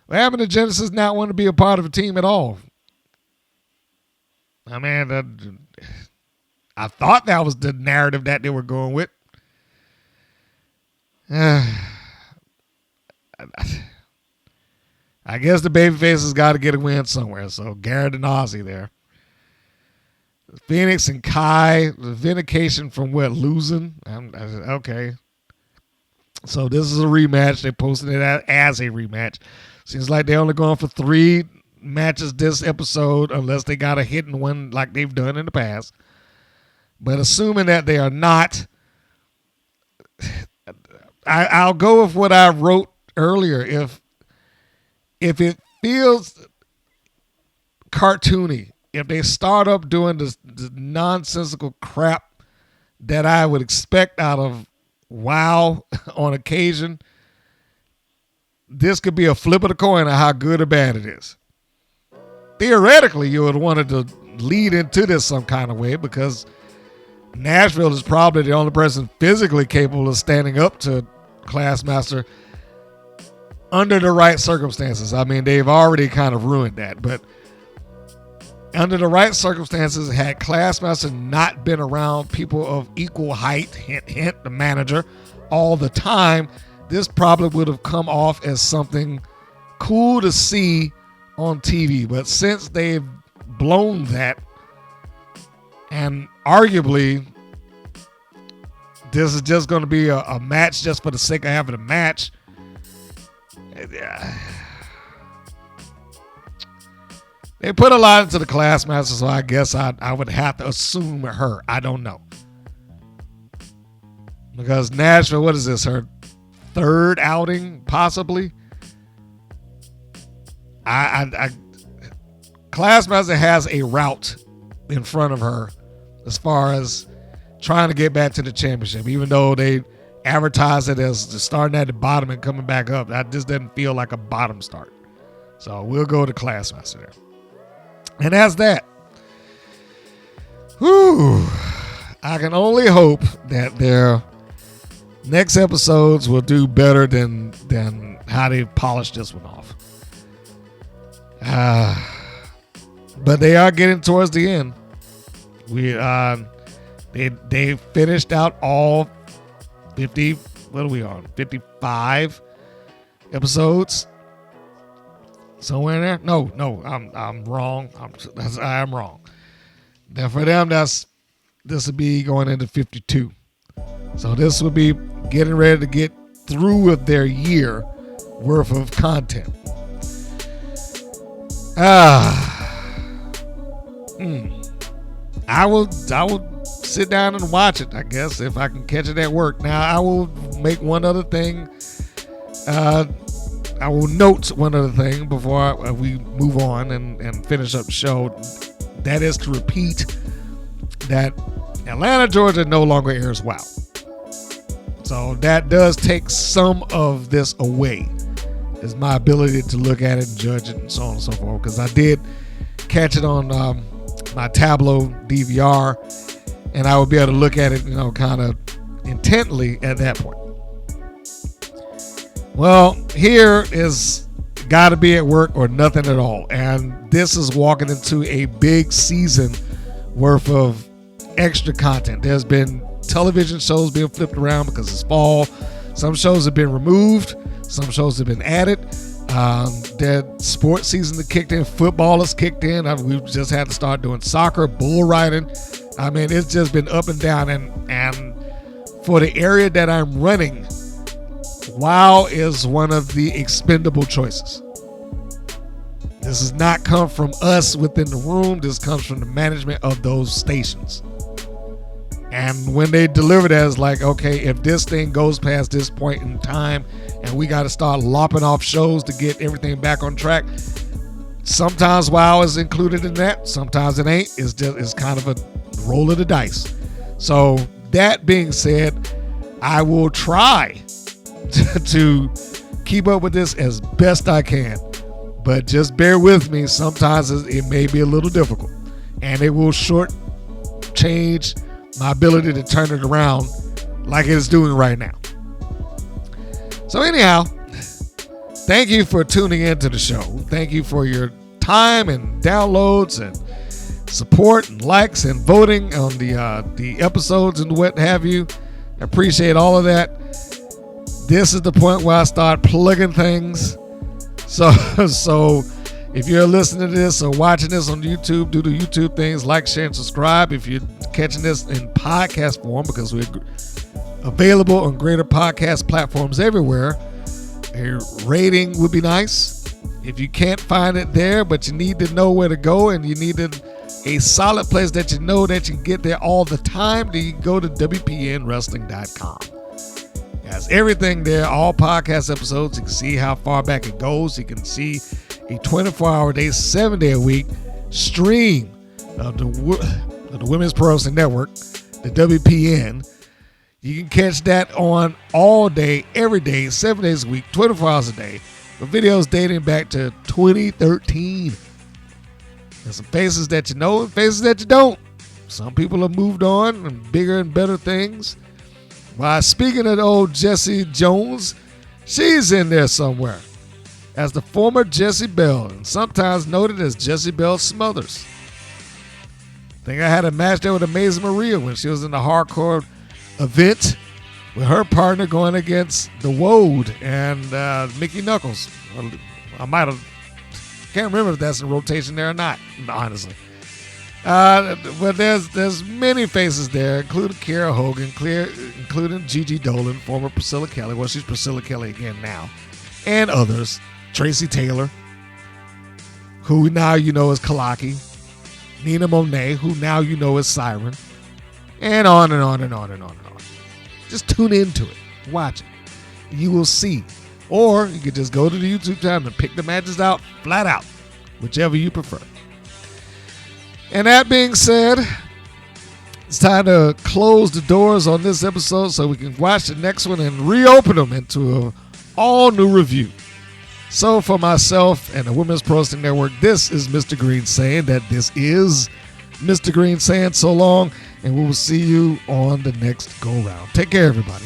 What happened to Genesis not want to be a part of a team at all? I mean, I thought that was the narrative that they were going with. I guess the babyfaces got to get a win somewhere. So Garrett and Ozzy there. Phoenix and Kai, the vindication from what, losing? Okay. So this is a rematch. They posted it as a rematch. Seems like they're only going for 3 matches this episode unless they got a hidden one like they've done in the past. But assuming that they are not, I'll go with what I wrote earlier. If it feels cartoony, if they start up doing the nonsensical crap that I would expect out of WoW on occasion, this could be a flip of the coin of how good or bad it is. Theoretically, you would want it to lead into this some kind of way because Nashville is probably the only person physically capable of standing up to Classmaster under the right circumstances. I mean, they've already kind of ruined that, but under the right circumstances, had Classmaster not been around people of equal height, hint, hint, the manager, all the time, this probably would have come off as something cool to see on TV. But since they've blown that, and arguably this is just going to be a match just for the sake of having a match, they put a lot into the Classmaster, so I guess I would have to assume her. I don't know. Because Nashville, what is this, her 3rd outing, possibly? Classmaster has a route in front of her as far as trying to get back to the championship, even though they advertise it as starting at the bottom and coming back up. That just doesn't feel like a bottom start. So we'll go to Classmaster there. And that's that. Whew. I can only hope that their next episodes will do better than how they polished this one off. But they are getting towards the end. They finished out all 50. What are we on? 55 episodes. Somewhere in there? No, I'm wrong. I'm wrong. Now for them, this will be going into 52. So this will be getting ready to get through with their year worth of content. I will sit down and watch it, I guess, if I can catch it at work. Now I will make one other thing. I will note one other thing before we move on and finish up the show. That is to repeat that Atlanta, Georgia no longer airs WoW. So that does take some of this away, is my ability to look at it and judge it and so on and so forth. Because I did catch it on my Tableau DVR, and I would be able to look at it, kind of intently at that point. Well, here is got to be at work or nothing at all. And this is walking into a big season worth of extra content. There's been television shows being flipped around because it's fall. Some shows have been removed. Some shows have been added. Their sports season that kicked in. Football has kicked in. We've just had to start doing soccer, bull riding. I mean, it's just been up and down. And for the area that I'm running, WoW is one of the expendable choices. This has not come from us within the room. This comes from the management of those stations. And when they deliver that, it's like, okay, if this thing goes past this point in time and we got to start lopping off shows to get everything back on track, sometimes WoW is included in that. Sometimes it ain't. It's kind of a roll of the dice. So that being said, I will try to keep up with this as best I can, but just bear with me. Sometimes it may be a little difficult, and it will change my ability to turn it around like it is doing right now. So anyhow, thank you for tuning into the show. Thank you for your time and downloads and support and likes and voting on the episodes and what have you. I appreciate all of that. This is the point where I start plugging things. So if you're listening to this or watching this on YouTube, do the YouTube things, like, share, and subscribe. If you're catching this in podcast form, because we're available on greater podcast platforms everywhere, a rating would be nice. If you can't find it there, but you need to know where to go and you need a solid place that you know that you can get there all the time, then you can go to WPNWrestling.com. It has everything there, all podcast episodes. You can see how far back it goes. You can see a 24-hour day, 7-day a week stream of the Women's Pro Wrestling Network, the WPN. You can catch that on all day, every day, 7 days a week, 24 hours a day, with videos dating back to 2013. There's some faces that you know and faces that you don't. Some people have moved on and bigger and better things. While speaking of old Jessie Jones, she's in there somewhere as the former Jessie Bell, and sometimes noted as Jessie Bell Smothers. I think I had a match there with Amazing Maria when she was in the hardcore event with her partner going against the Woad and Mickey Knuckles. I can't remember if that's in rotation there or not, honestly. But there's many faces there, including Kiera Hogan, including Gigi Dolan, former Priscilla Kelly. Well, she's Priscilla Kelly again now, and others. Tracy Taylor, who now you know is Kalaki. Nina Monet, who now you know is Siren. And on and on and on and on and on. Just tune into it. Watch it. You will see. Or you could just go to the YouTube channel and pick the matches out flat out. Whichever you prefer. And that being said, it's time to close the doors on this episode so we can watch the next one and reopen them into an all new review. So for myself and the Women's Pro Wrestling Network, this is Mr. Green saying that this is Mr. Green saying so long, and we will see you on the next go-round. Take care, everybody.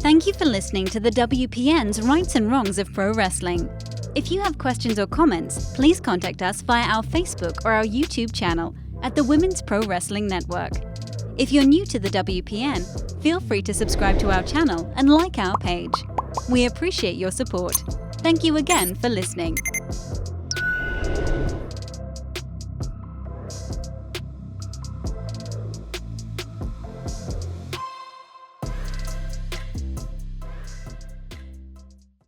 Thank you for listening to the WPN's Rights and Wrongs of Pro Wrestling. If you have questions or comments, please contact us via our Facebook or our YouTube channel at the Women's Pro Wrestling Network. If you're new to the WPN, feel free to subscribe to our channel and like our page. We appreciate your support. Thank you again for listening.